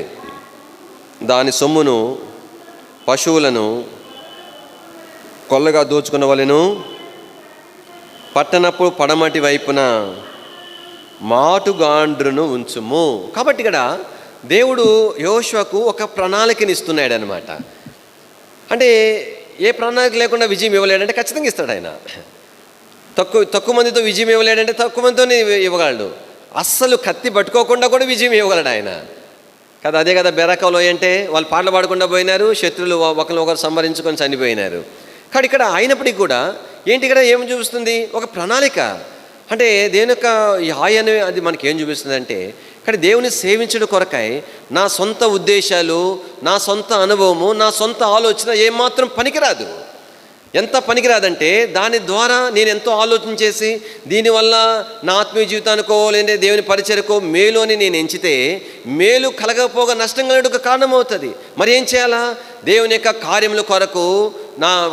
దాని సొమ్మును, పశువులను కొల్లగా దోచుకున్న వాళ్ళను పట్టణపు పడమటి వైపున మాటుగాండ్రును ఉంచుము. కాబట్టి ఇక్కడ దేవుడు యెహోషువకు ఒక ప్రణాళికని ఇస్తున్నాడు అనమాట. అంటే ఏ ప్రణాళిక లేకుండా విజయం ఇవ్వలేడంటే ఖచ్చితంగా ఇస్తాడు ఆయన. తక్కువ మందితో విజయం ఇవ్వలేడంటే తక్కువ మందితోనే ఇవ్వగలడు. అస్సలు కత్తి పట్టుకోకుండా కూడా విజయం ఇవ్వగలడు ఆయన కదా. అదే కదా బెరకలో అంటే వాళ్ళు పాటలు పాడకుండా పోయినారు, శత్రులు ఒకరు సంహరించుకొని చనిపోయినారు. కానీ ఇక్కడ అయినప్పటికీ కూడా ఏంటి, ఇక్కడ ఏం చూపిస్తుంది? ఒక ప్రణాళిక. అంటే దేని యొక్క హాయి అనే అది మనకి ఏం చూపిస్తుంది అంటే, కానీ దేవుని సేవించడం కొరకై నా సొంత ఉద్దేశాలు, నా సొంత అనుభవము, నా సొంత ఆలోచన ఏమాత్రం పనికిరాదు. ఎంత పనికిరాదంటే దాని ద్వారా నేను ఎంతో ఆలోచన చేసి దీనివల్ల నా ఆత్మీయ జీవితానికో లేదంటే దేవుని పరిచర్యకో మేలు అని నేను ఎంచితే మేలు కలగకపోగా నష్టం కలగడానికి కారణమవుతుంది. మరి ఏం చేయాలా? దేవుని యొక్క కార్యముల కొరకు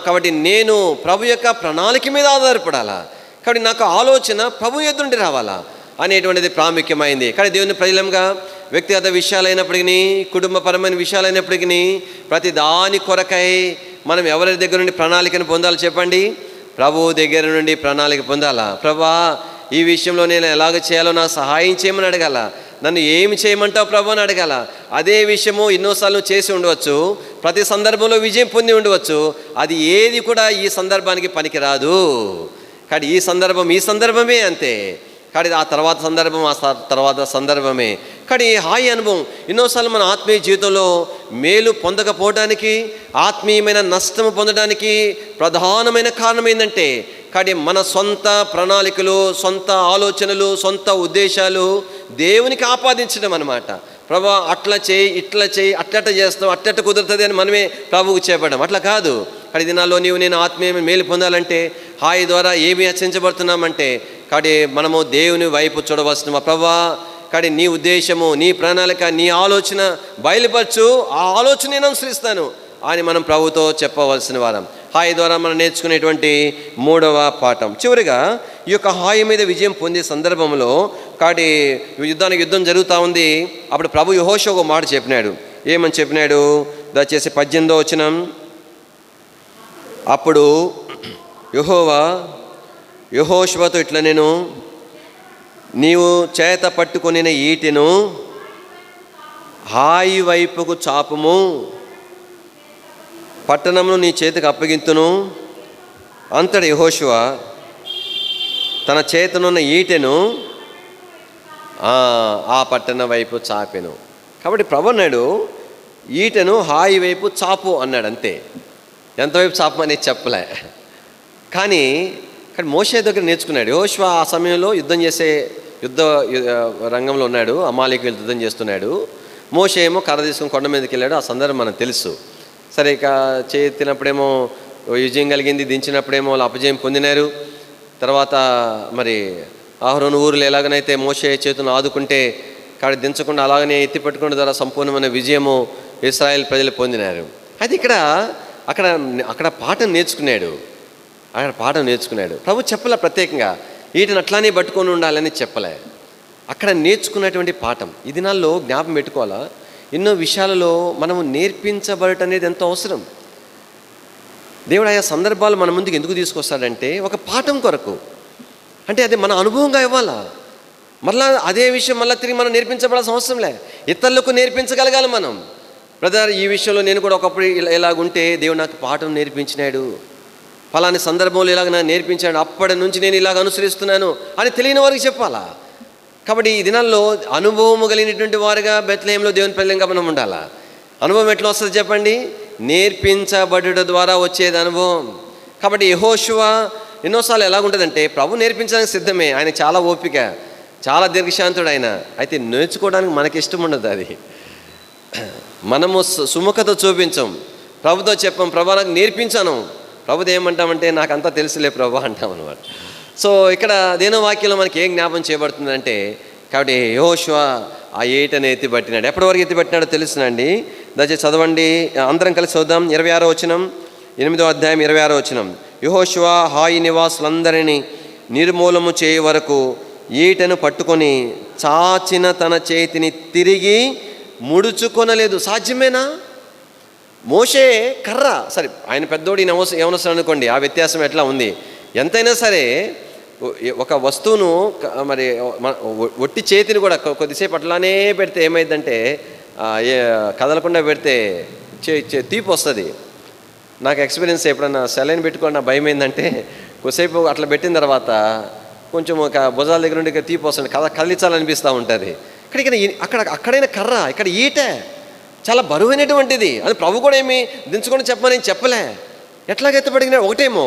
కాబట్టి నేను ప్రభు యొక్క ప్రణాళిక మీద ఆధారపడాలా. కాబట్టి నాకు ఆలోచన ప్రభు ఎదురుండి రావాలా అనేటువంటిది ప్రాముఖ్యమైంది. కానీ దేవుని ప్రజలంగా వ్యక్తిగత విషయాలైనప్పటికీ, కుటుంబపరమైన విషయాలైనప్పటికీ, ప్రతి దాని కొరకై మనం ఎవరి దగ్గర నుండి ప్రణాళికను పొందాలి చెప్పండి? ప్రభు దగ్గర నుండి ప్రణాళిక పొందాలా. ప్రభా, ఈ విషయంలో నేను ఎలాగ చేయాలో నాకు సహాయం చేయమని అడగాల. నన్ను ఏమి చేయమంటావు ప్రభు అని అడగాల. అదే విషయము ఎన్నోసార్లు చేసి ఉండవచ్చు, ప్రతి సందర్భంలో విజయం పొంది ఉండవచ్చు. అది ఏది కూడా ఈ సందర్భానికి పనికిరాదు. కానీ ఈ సందర్భమే అంతే. కానీ ఆ తర్వాత సందర్భమే. కానీ హాయి అనుభవం ఎన్నోసార్లు మన ఆత్మీయ జీవితంలో మేలు పొందకపోవడానికి, ఆత్మీయమైన నష్టము పొందడానికి ప్రధానమైన కారణం ఏంటంటే, కానీ మన సొంత ప్రణాళికలు, సొంత ఆలోచనలు, సొంత ఉద్దేశాలు దేవునికి ఆపాదించడం అన్నమాట. ప్రభా అట్లా చేయి, ఇట్లా చేయి, అట్లట చేస్తాం, అట్లట కుదురుతుంది అని మనమే ప్రభువుకు చేపడం. అట్లా కాదు. కానీ దినాల్లో నేను ఆత్మీయ మేలు పొందాలంటే హాయి ద్వారా ఏమి హెచ్చరించబడుతున్నామంటే, కాబట్టి మనము దేవుని వైపు చూడవలసిన, ప్రభా కానీ నీ ఉద్దేశము, నీ ప్రణాళిక, నీ ఆలోచన బయలుపరచు, ఆ ఆలోచన నేను అనుసరిస్తాను అని మనం ప్రభుతో చెప్పవలసిన వారం. హాయి ద్వారా మనం నేర్చుకునేటువంటి 3వ పాఠం. చివరిగా ఈ యొక్క హాయి మీద విజయం పొందే సందర్భంలో కాబట్టి యుద్ధం జరుగుతూ ఉంది. అప్పుడు ప్రభు యెహోషువ ఒక మాట చెప్పినాడు. ఏమని చెప్పినాడు? దయచేసి 18వ వచనం. అప్పుడు యెహోవా యెహోషువతో ఇట్లా, నేను నీవు చేత పట్టుకొనిన ఈటెను హాయి వైపుకు చాపుము, పట్టణమును నీ చేతికి అప్పగింతును. అంతటి యెహోషువ తన చేతనున్న ఈటెను ఆ పట్టణ వైపు చాపెను. కాబట్టి ప్రభు అన్నాడు, ఈటెను హాయి వైపు చాపు అన్నాడు. అంతే, ఎంతవైపు చాపు అనేది చెప్పలే. కానీ మోషే దగ్గర నేర్చుకున్నాడు. యెహోషువ ఆ సమయంలో యుద్ధ రంగంలో ఉన్నాడు, అమాలేకీయులు యుద్ధం చేస్తున్నాడు. మోషే ఏమో కర్ర తీసుకుని కొండ మీదకి వెళ్ళాడు. ఆ సందర్భం మనకు తెలుసు. సరే, ఇక చేతినప్పుడేమో విజయం కలిగింది, దించినప్పుడేమో వాళ్ళు అపజయం పొందినారు. తర్వాత మరి అహరోను ఊరిలో ఎలాగనైతే మోషే చేతులను ఆదుకుంటే కాడ దించకుండా అలాగనే ఎత్తి పెట్టుకున్న ద్వారా సంపూర్ణమైన విజయము ఇశ్రాయేల్ ప్రజలు పొందినారు. అయితే అక్కడ పాఠం నేర్చుకున్నాడు. ప్రభు చెప్పలే ప్రత్యేకంగా వీటిని అట్లానే పట్టుకొని ఉండాలని చెప్పలే. అక్కడ నేర్చుకున్నటువంటి పాఠం ఈ దినాల్లో జ్ఞాపం పెట్టుకోవాలా. ఎన్నో విషయాలలో మనము నేర్పించబడటం అనేది ఎంతో అవసరం. దేవుడు ఆయా సందర్భాలు మన ముందుకు ఎందుకు తీసుకొస్తాడంటే ఒక పాఠం కొరకు. అంటే అది మన అనుభవంగా ఇవ్వాలా. మళ్ళా అదే విషయం మళ్ళీ తిరిగి మనం నేర్పించబడాల్సిన అవసరం లే. ఇతరులకు నేర్పించగలగాలి మనం. బ్రదర్, ఈ విషయంలో నేను కూడా ఒకప్పుడు ఇలాగుంటే దేవుడు నాకు పాఠం నేర్పించినాడు, ఫలాని సందర్భంలో ఇలాగ నాకు నేర్పించాడు, అప్పటి నుంచి నేను ఇలాగ అనుసరిస్తున్నాను అని తెలియని వారికి చెప్పాలా. కాబట్టి ఈ దినాల్లో అనుభవము కలిగినటువంటి వారుగా బెత్లెహేంలో దేవుని పిల్లలుగా మనం ఉండాలా. అనుభవం ఎట్లా వస్తుంది చెప్పండి? నేర్పించబడుట ద్వారా వచ్చేది అనుభవం. కాబట్టి యెహోషువ ఎన్నోసార్లు ఎలాగుంటుందంటే ప్రభు నేర్పించడానికి సిద్ధమే, ఆయన చాలా ఓపిక, చాలా దీర్ఘశాంతుడు ఆయన. అయితే నేర్చుకోవడానికి మనకి ఇష్టం ఉండదు. అది మనము సుముఖత చూపించం, ప్రభుతో చెప్పాం, ప్రభు నాకు నేర్పించాను. ప్రభుతో ఏమంటామంటే నాకంతా తెలుసులే ప్రభు అంటాం అనమాట. సో ఇక్కడ దేనో వాక్యంలో మనకి ఏం జ్ఞాపం చేయబడుతుందంటే, కాబట్టి యెహోషువ ఆ ఏటని ఎత్తిపట్టినాడు. ఎప్పటి వరకు ఎత్తిపట్టినాడో తెలుసునండి. దయచేసి చదవండి, అందరం కలిసి చూద్దాం. 26వ వచనం, 8వ అధ్యాయం 26వ వచనం. యెహోషువ హాయి నివాసులందరినీ నిర్మూలము చేయ వరకు ఈటను పట్టుకొని చాచిన తన చేతిని తిరిగి ముడుచుకొనలేదు. సాధ్యమేనా? మోషే కర్ర, సరే ఆయన పెద్దోడు, యవనస్తుడు అనుకోండి, ఆ వ్యత్యాసం ఎట్లా ఉంది. ఎంతైనా సరే ఒక వస్తువును మరి ఒట్టి చేతిని కూడా కొద్దిసేపు అట్లానే పెడితే ఏమైందంటే కదలకుండా పెడితే తీపి వస్తుంది. నాకు ఎక్స్పీరియన్స్ ఎప్పుడన్నా సెలైన్ పెట్టుకోండి నా భయం ఏంటంటే కొద్దిసేపు అట్లా పెట్టిన తర్వాత కొంచెం ఒక భుజాల దగ్గర నుండి తీపి వస్తుంది, కదిలించాలనిపిస్తూ ఉంటుంది. అక్కడైనా కర్ర, ఇక్కడ ఈట చాలా బరువైనటువంటిది. అది ప్రభు కూడా ఏమి దించుకొని చెప్పమని చెప్పలే. ఎట్లాగైతే పడిగినా ఒకటేమో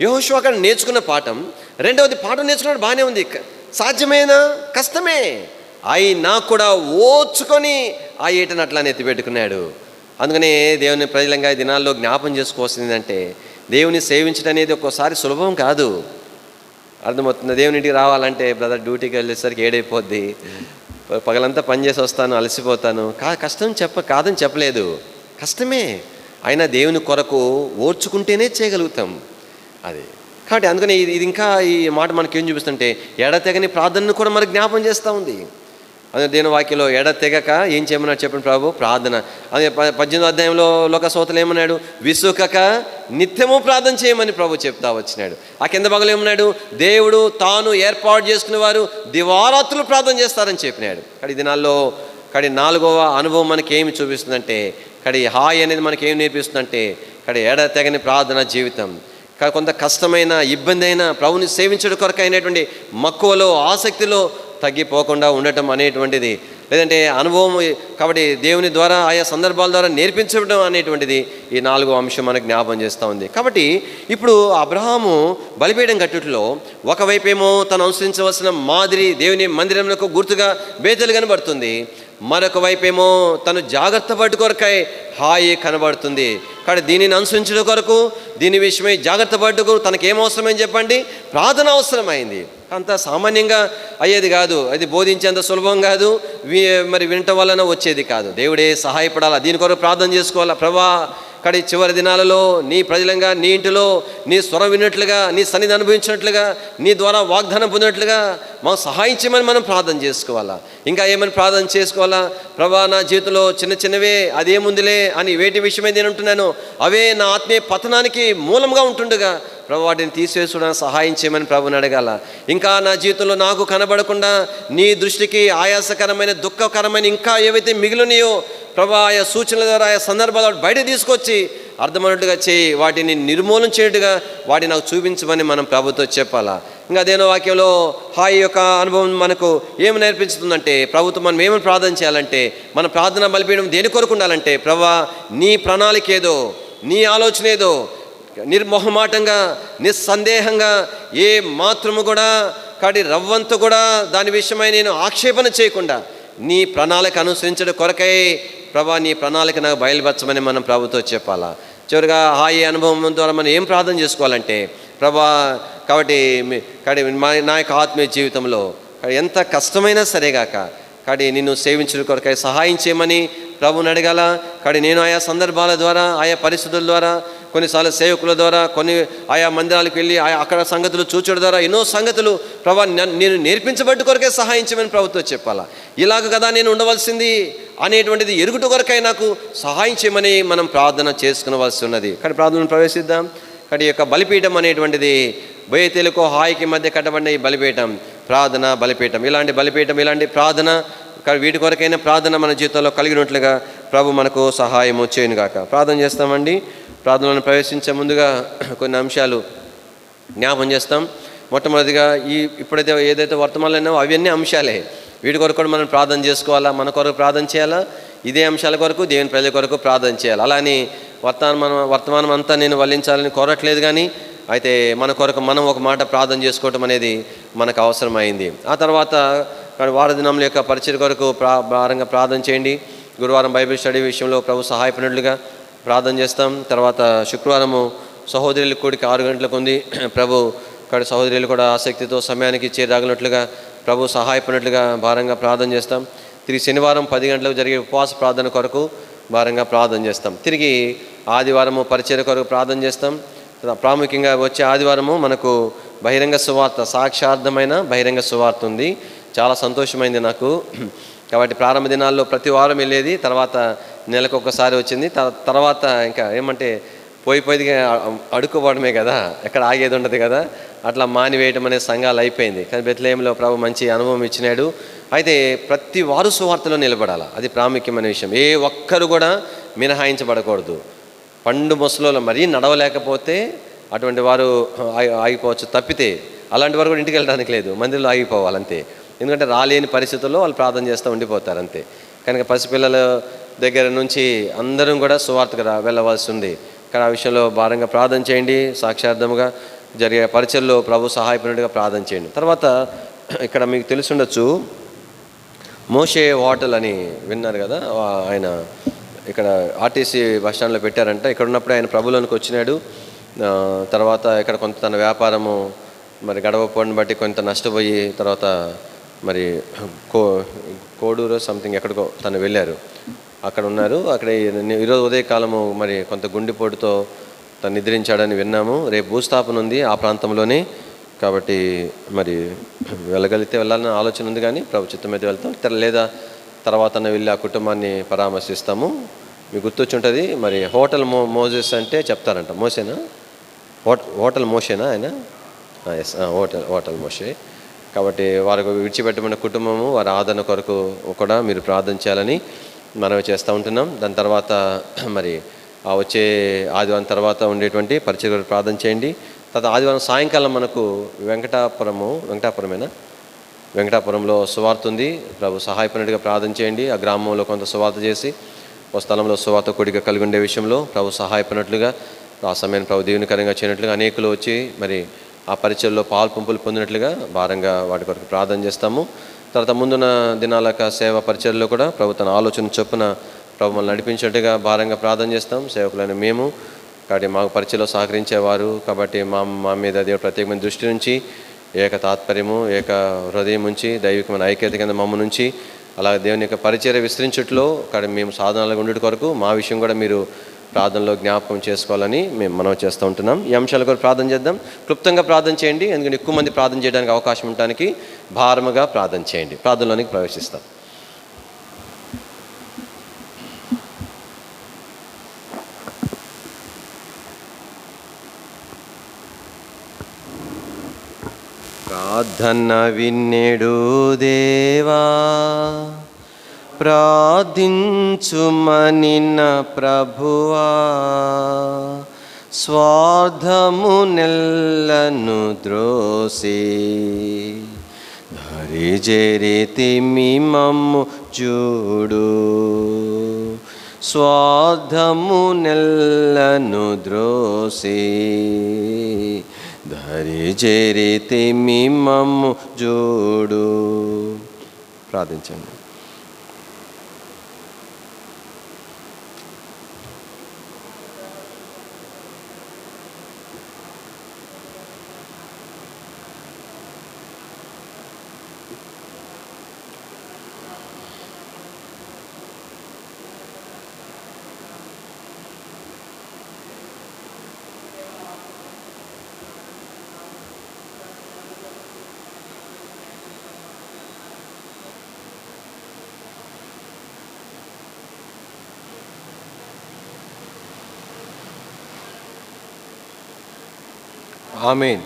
యెహోషువ అక్కడ నేర్చుకున్న పాఠం, రెండవది పాఠం నేర్చుకున్నాడు బాగానే ఉంది, సాధ్యమేనా? కష్టమే. అయినా కూడా ఓర్చుకొని ఆ ఈటను అట్లానే ఎత్తిపెట్టుకున్నాడు. అందుకనే దేవుని ప్రజలంగా ఈ దినాల్లో జ్ఞాపం చేసుకోవాల్సిందంటే దేవుని సేవించడం అనేది ఒక్కోసారి సులభం కాదు. అర్థమవుతుంది. దేవుని ఇంటికి రావాలంటే బ్రదర్ డ్యూటీకి వెళ్ళేసరికి ఏడైపోద్ది, పగలంతా పనిచేసి వస్తాను, అలసిపోతాను. కష్టం కాదని చెప్పలేదు, కష్టమే. అయినా దేవుని కొరకు ఓర్చుకుంటేనే చేయగలుగుతాం అది. కాబట్టి అందుకని ఇది ఇంకా ఈ మాట మనకి ఏం చూపిస్తుంటే ఎడతెగని ప్రార్థనను కూడా మనకు జ్ఞాపం చేస్తూ ఉంది. అదే దేవుని వాక్యంలో ఎడతెగక ఏం చేయమన్నాడు చెప్పండి ప్రభు? ప్రార్థన. అదే 18వ అధ్యాయంలో లోకసోతలు ఏమన్నాడు? విసుకక నిత్యము ప్రార్థన చేయమని ప్రభు చెప్తా వచ్చినాడు. ఆ కింద భాగంలో ఏమన్నాడు? దేవుడు తాను ఏర్పాటు చేసుకునే వారు దివారాత్రులు ప్రార్థన చేస్తారని చెప్పినాడు. కానీ దినాల్లో 4వ అనుభవం మనకి ఏమి చూపిస్తుందంటే, హాయి అనేది మనకి ఏం నేర్పిస్తుందంటే ఎడతెగని ప్రార్థన జీవితం. కొంత కష్టమైన ఇబ్బంది అయినా ప్రభుని సేవించడం కొరకు అయినటువంటి మక్కువలో ఆసక్తిలో తగ్గిపోకుండా ఉండటం అనేటువంటిది, లేదంటే అనుభవం. కాబట్టి దేవుని ద్వారా ఆయా సందర్భాల ద్వారా నేర్పించడం అనేటువంటిది ఈ 4వ అంశం మనకు జ్ఞాపం చేస్తూ ఉంది. కాబట్టి ఇప్పుడు అబ్రహాము బలిపీఠం కట్టుట్లో ఒకవైపేమో తను అనుసరించవలసిన మాదిరి దేవుని మందిరంలో గుర్తుగా బేతేలు కనబడుతుంది, మరొక వైపేమో తను జాగ్రత్త పట్టు కొరకై హాయి కనబడుతుంది. కానీ దీనిని అనుసరించడం కొరకు, దీని విషయమై జాగ్రత్త పట్టుకు తనకేం అవసరమని చెప్పండి, ప్రార్థన అవసరమైంది. అంత సామాన్యంగా అయ్యేది కాదు, అది బోధించేంత సులభం కాదు, మరి వినటం వలన వచ్చేది కాదు. దేవుడే సహాయపడాలా, దీని కొరకు ప్రార్థన చేసుకోవాలా. ప్రభా, కడి చివరి దినాలలో నీ ప్రజలంగా, నీ ఇంటిలో నీ స్వరం విన్నట్లుగా, నీ సన్నిధి అనుభవించినట్లుగా, నీ ద్వారా వాగ్దానం పొందినట్లుగా మాకు సహాయం చేయమని మనం ప్రార్థన చేసుకోవాలా. ఇంకా ఏమని ప్రార్థన చేసుకోవాలా? ప్రభా, నా జీవితంలో చిన్న చిన్నవే అదేముందిలే అని వేటి విషయమే నేను అంటున్నాను, అవే నా ఆత్మీయ పతనానికి మూలంగా ఉంటుండగా ప్రభు వాటిని తీసివేసుకోవడానికి సహాయం చేయమని ప్రభుని అడగాల. ఇంకా నా జీవితంలో నాకు కనబడకుండా నీ దృష్టికి ఆయాసకరమైన, దుఃఖకరమైన ఇంకా ఏవైతే మిగిలినాయో ప్రభా, ఆయా సూచనల ద్వారా, ఆయా సందర్భాలు బయట తీసుకొచ్చి అర్థమైనట్టుగా చేయి, వాటిని నిర్మూలన చేయట్టుగా వాటిని నాకు చూపించమని మనం ప్రభుతో చెప్పాలా. ఇంకా అదేనో వాక్యంలో హాయి యొక్క అనుభవం మనకు ఏమి నేర్పిస్తుందంటే, ప్రభుత్వం మనం ఏమని ప్రార్థన చేయాలంటే, మన ప్రార్థన బలిపీయడం దేని కొరకు ఉండాలంటే, ప్రభా నీ ప్రణాళిక ఏదో, నీ ఆలోచన ఏదో నిర్మోహమాటంగా, నిస్సందేహంగా, ఏ మాత్రము కూడా కాడి రవ్వంతు కూడా దాని విషయమై నేను ఆక్షేపణ చేయకుండా నీ ప్రణాళిక అనుసరించడం కొరకై ప్రభా నీ ప్రణాళిక నాకు బయలుపరచమని మనం ప్రభుతో చెప్పాలా. చివరిగా హాయి అనుభవం ద్వారా మనం ఏం ప్రార్థన చేసుకోవాలంటే, ప్రభా కాబట్టి నా యొక్క ఆత్మీయ జీవితంలో ఎంత కష్టమైనా సరేగాక కాడి నిన్ను సేవించడం కొరకై సహాయం చేయమని ప్రభుని అడగాల. కాడి నేను ఆయా సందర్భాల ద్వారా, ఆయా పరిస్థితుల ద్వారా, కొన్నిసార్లు సేవకుల ద్వారా, కొన్ని ఆయా మందిరాలకు వెళ్ళి అక్కడ సంగతులు చూచడం ద్వారా ఎన్నో సంగతులు ప్రభా నేను నేర్పించబడ్డ కొరకే సహాయం చేయమని ప్రభుత్వం చెప్పాలా. ఇలాగ కదా నేను ఉండవలసింది అనేటువంటిది ఎరుగుట కొరకై నాకు సహాయం చేయమని మనం ప్రార్థన చేసుకునవలసి ఉన్నది. కానీ ప్రార్థనను ప్రవేశిద్దాం. కానీ యొక్క బలిపీఠం అనేటువంటిది బయతేలకు హాయికి మధ్య కట్టబడిన ఈ బలిపీఠం, ప్రార్థన బలిపీఠం, ఇలాంటి బలిపీఠం, ఇలాంటి ప్రార్థన, వీటి కొరకైనా ప్రార్థన మన జీవితంలో కలిగినట్లుగా ప్రభు మనకు సహాయము చేయనుగాక. ప్రార్థన చేస్తామండి. ప్రార్థనలను ప్రవేశించే ముందుగా కొన్ని అంశాలు జ్ఞాపం చేస్తాం. మొట్టమొదటిగా ఇప్పుడైతే ఏదైతే వర్తమానాలు ఉన్నాయో అవన్నీ అంశాలే. వీటి కొరకు కూడా మనం ప్రార్థన చేసుకోవాలా, మన కొరకు ప్రార్థన చేయాలా, ఇదే అంశాల కొరకు దేవుని ప్రజల కొరకు ప్రార్థన చేయాలి. అలాని వర్తమానం అంతా నేను వల్లించాలని కోరట్లేదు, కానీ అయితే మన కొరకు మనం ఒక మాట ప్రార్థన చేసుకోవటం అనేది మనకు అవసరమైంది. ఆ తర్వాత వారదినముల యొక్క పరిచయ కొరకు భారంగా ప్రార్థన చేయండి. గురువారం బైబిల్ స్టడీ విషయంలో ప్రభు సహాయపడినట్లుగా ప్రార్థన చేస్తాం. తర్వాత శుక్రవారము సహోదరుల కూడిక 6 గంటలకు ఉంది. ప్రభు సహోదరులు కూడా ఆసక్తితో సమయానికి చేరగలిగినట్లుగా ప్రభు సహాయపడినట్లుగా భారంగా ప్రార్థన చేస్తాం. తిరిగి శనివారం 10 గంటలకు జరిగే ఉపవాస ప్రార్థన కొరకు భారంగా ప్రార్థన చేస్తాం. తిరిగి ఆదివారము పరిచయ కొరకు ప్రార్థన చేస్తాం. ప్రాముఖ్యంగా వచ్చే ఆదివారము మనకు బహిరంగ సువార్త, సాక్షార్థమైన బహిరంగ సువార్త ఉంది. చాలా సంతోషమైంది నాకు. కాబట్టి ప్రారంభ దినాల్లో ప్రతి వారం వెళ్ళేది, తర్వాత నెలకు ఒకసారి వచ్చింది. తర్వాత ఇంకా ఏమంటే పోయిపోయిగా అడుక్కోవడమే కదా, ఎక్కడ ఆగేది ఉండదు కదా, అట్లా మానివేయటం అనే సంఘాలు అయిపోయింది. కానీ బెత్లెహేంలో ప్రభు మంచి అనుభవం ఇచ్చినాడు. అయితే ప్రతి వారు సువార్తలో నిలబడాలి, అది ప్రాముఖ్యమైన విషయం. ఏ ఒక్కరు కూడా మినహాయించబడకూడదు. పండు ముసలో మరీ నడవలేకపోతే అటువంటి వారు ఆగిపోవచ్చు తప్పితే, అలాంటి వారు కూడా ఇంటికి వెళ్ళడానికి లేదు, మందిరంలో ఆగిపోవాలంతే. ఎందుకంటే రాలేని పరిస్థితుల్లో వాళ్ళు ప్రార్థన చేస్తూ ఉండిపోతారు అంతే. కనుక పసిపిల్లల దగ్గర నుంచి అందరం కూడా సువార్తకు వెళ్ళవలసి ఉంది. కానీ ఆ విషయంలో భారంగా ప్రార్థన చేయండి. సాక్షార్థముగా జరిగే పరిచయలో ప్రభు సహాయపడినట్టుగా ప్రార్థన చేయండి. తర్వాత ఇక్కడ మీకు తెలిసి ఉండొచ్చు, మోషే హోటల్ అని విన్నారు కదా, ఆయన ఇక్కడ ఆర్టీసీ బస్ స్టాండ్లో పెట్టారంట. ఇక్కడ ఉన్నప్పుడు ఆయన ప్రభులోనికి వచ్చినాడు. తర్వాత ఇక్కడ కొంత తన వ్యాపారము మరి గడవపోవడం బట్టి కొంత నష్టపోయి తర్వాత మరి కోడూరు సంథింగ్ ఎక్కడికో తను వెళ్ళారు, అక్కడ ఉన్నారు. అక్కడ ఈరోజు ఉదయకాలము మరి కొంత గుండెపోటుతో తను నిద్రించాడని విన్నాము. రేపు భూస్థాపన ఉంది ఆ ప్రాంతంలోనే, కాబట్టి మరి వెళ్ళగలిగితే వెళ్ళాలని ఆలోచన ఉంది. కానీ ప్రభు చిత్తం మీద వెళ్తాం, లేదా తర్వాత వెళ్ళి ఆ కుటుంబాన్ని పరామర్శిస్తాము. మీకు గుర్తొచ్చుంటుంది మరి హోటల్ మోజెస్ అంటే చెప్తారంట. మోసేనా? హోటల్ మోషేనా ఆయన? ఎస్, హోటల్ మోషే. కాబట్టి వారికి విడిచిపెట్టబడిన కుటుంబము, వారి ఆదరణ కొరకు కూడా మీరు ప్రార్థన చేయాలని మనవి చేస్తూ ఉంటున్నాం. దాని తర్వాత మరి ఆ వచ్చే ఆదివారం తర్వాత ఉండేటువంటి పరిచయ కొరకు ప్రార్థన చేయండి. తర్వాత ఆదివారం సాయంకాలం మనకు వెంకటాపురంలో సువార్త ఉంది. ప్రభు సహాయపడినట్టుగా ప్రార్థన చేయండి. ఆ గ్రామంలో కొంత సువార్త చేసి ఒక స్థలంలో సువార్త కూడిక కలిగి ఉండే విషయంలో ప్రభు సహాయపడినట్లుగా, ఆ సమయాన్ని ప్రభు దీవెనకరంగా చేయనట్లుగా అనేకులు వచ్చి మరి ఆ పరిచయలో పాల్పంపులు పొందినట్లుగా భారంగా వాటి కొరకు ప్రార్థన చేస్తాము. తర్వాత ముందున్న దినాల యొక్క సేవ పరిచర్లో కూడా ప్రభు తన ఆలోచన చొప్పున ప్రభు మనల్ని నడిపించినట్టుగా భారంగా ప్రార్థన చేస్తాం. సేవకులైన మేము కాబట్టి మాకు పరిచయలో సహకరించేవారు కాబట్టి మా మీద దేవుడు ప్రత్యేకమైన దృష్టి నుంచి, ఏక తాత్పర్యము, ఏక హృదయం నుంచి, దైవికమైన ఐక్యత కింద మమ్మ నుంచి, అలాగే దేవుని యొక్క పరిచర్య విస్తరించట్లో కాబట్టి మేము సాధనాలుగా ఉండేటి కొరకు మా విషయం కూడా మీరు ప్రార్థనలో జ్ఞాపకం చేసుకోవాలని మేము మనవి చేస్తూ ఉంటున్నాం. ఈ అంశాల కొరకు ప్రార్థన చేద్దాం. క్లుప్తంగా ప్రార్థన చేయండి, ఎందుకంటే ఎక్కువ మంది ప్రార్థన చేయడానికి అవకాశం ఉండడానికి భారముగా ప్రార్థన చేయండి. ప్రార్థనలోనికి ప్రవేశిస్తాం. ప్రార్థన విన్నెడు దేవా, ప్రార్థించుమనిన ప్రభువా, స్వార్థము నెల్లను ద్రోసి ధరిజేరితి మమ్ము చూడు. స్వార్థము నెల్లను ద్రోసి ధరిజేరితి మమ్ము చూడు. ప్రార్థించండి. ఆమేన్.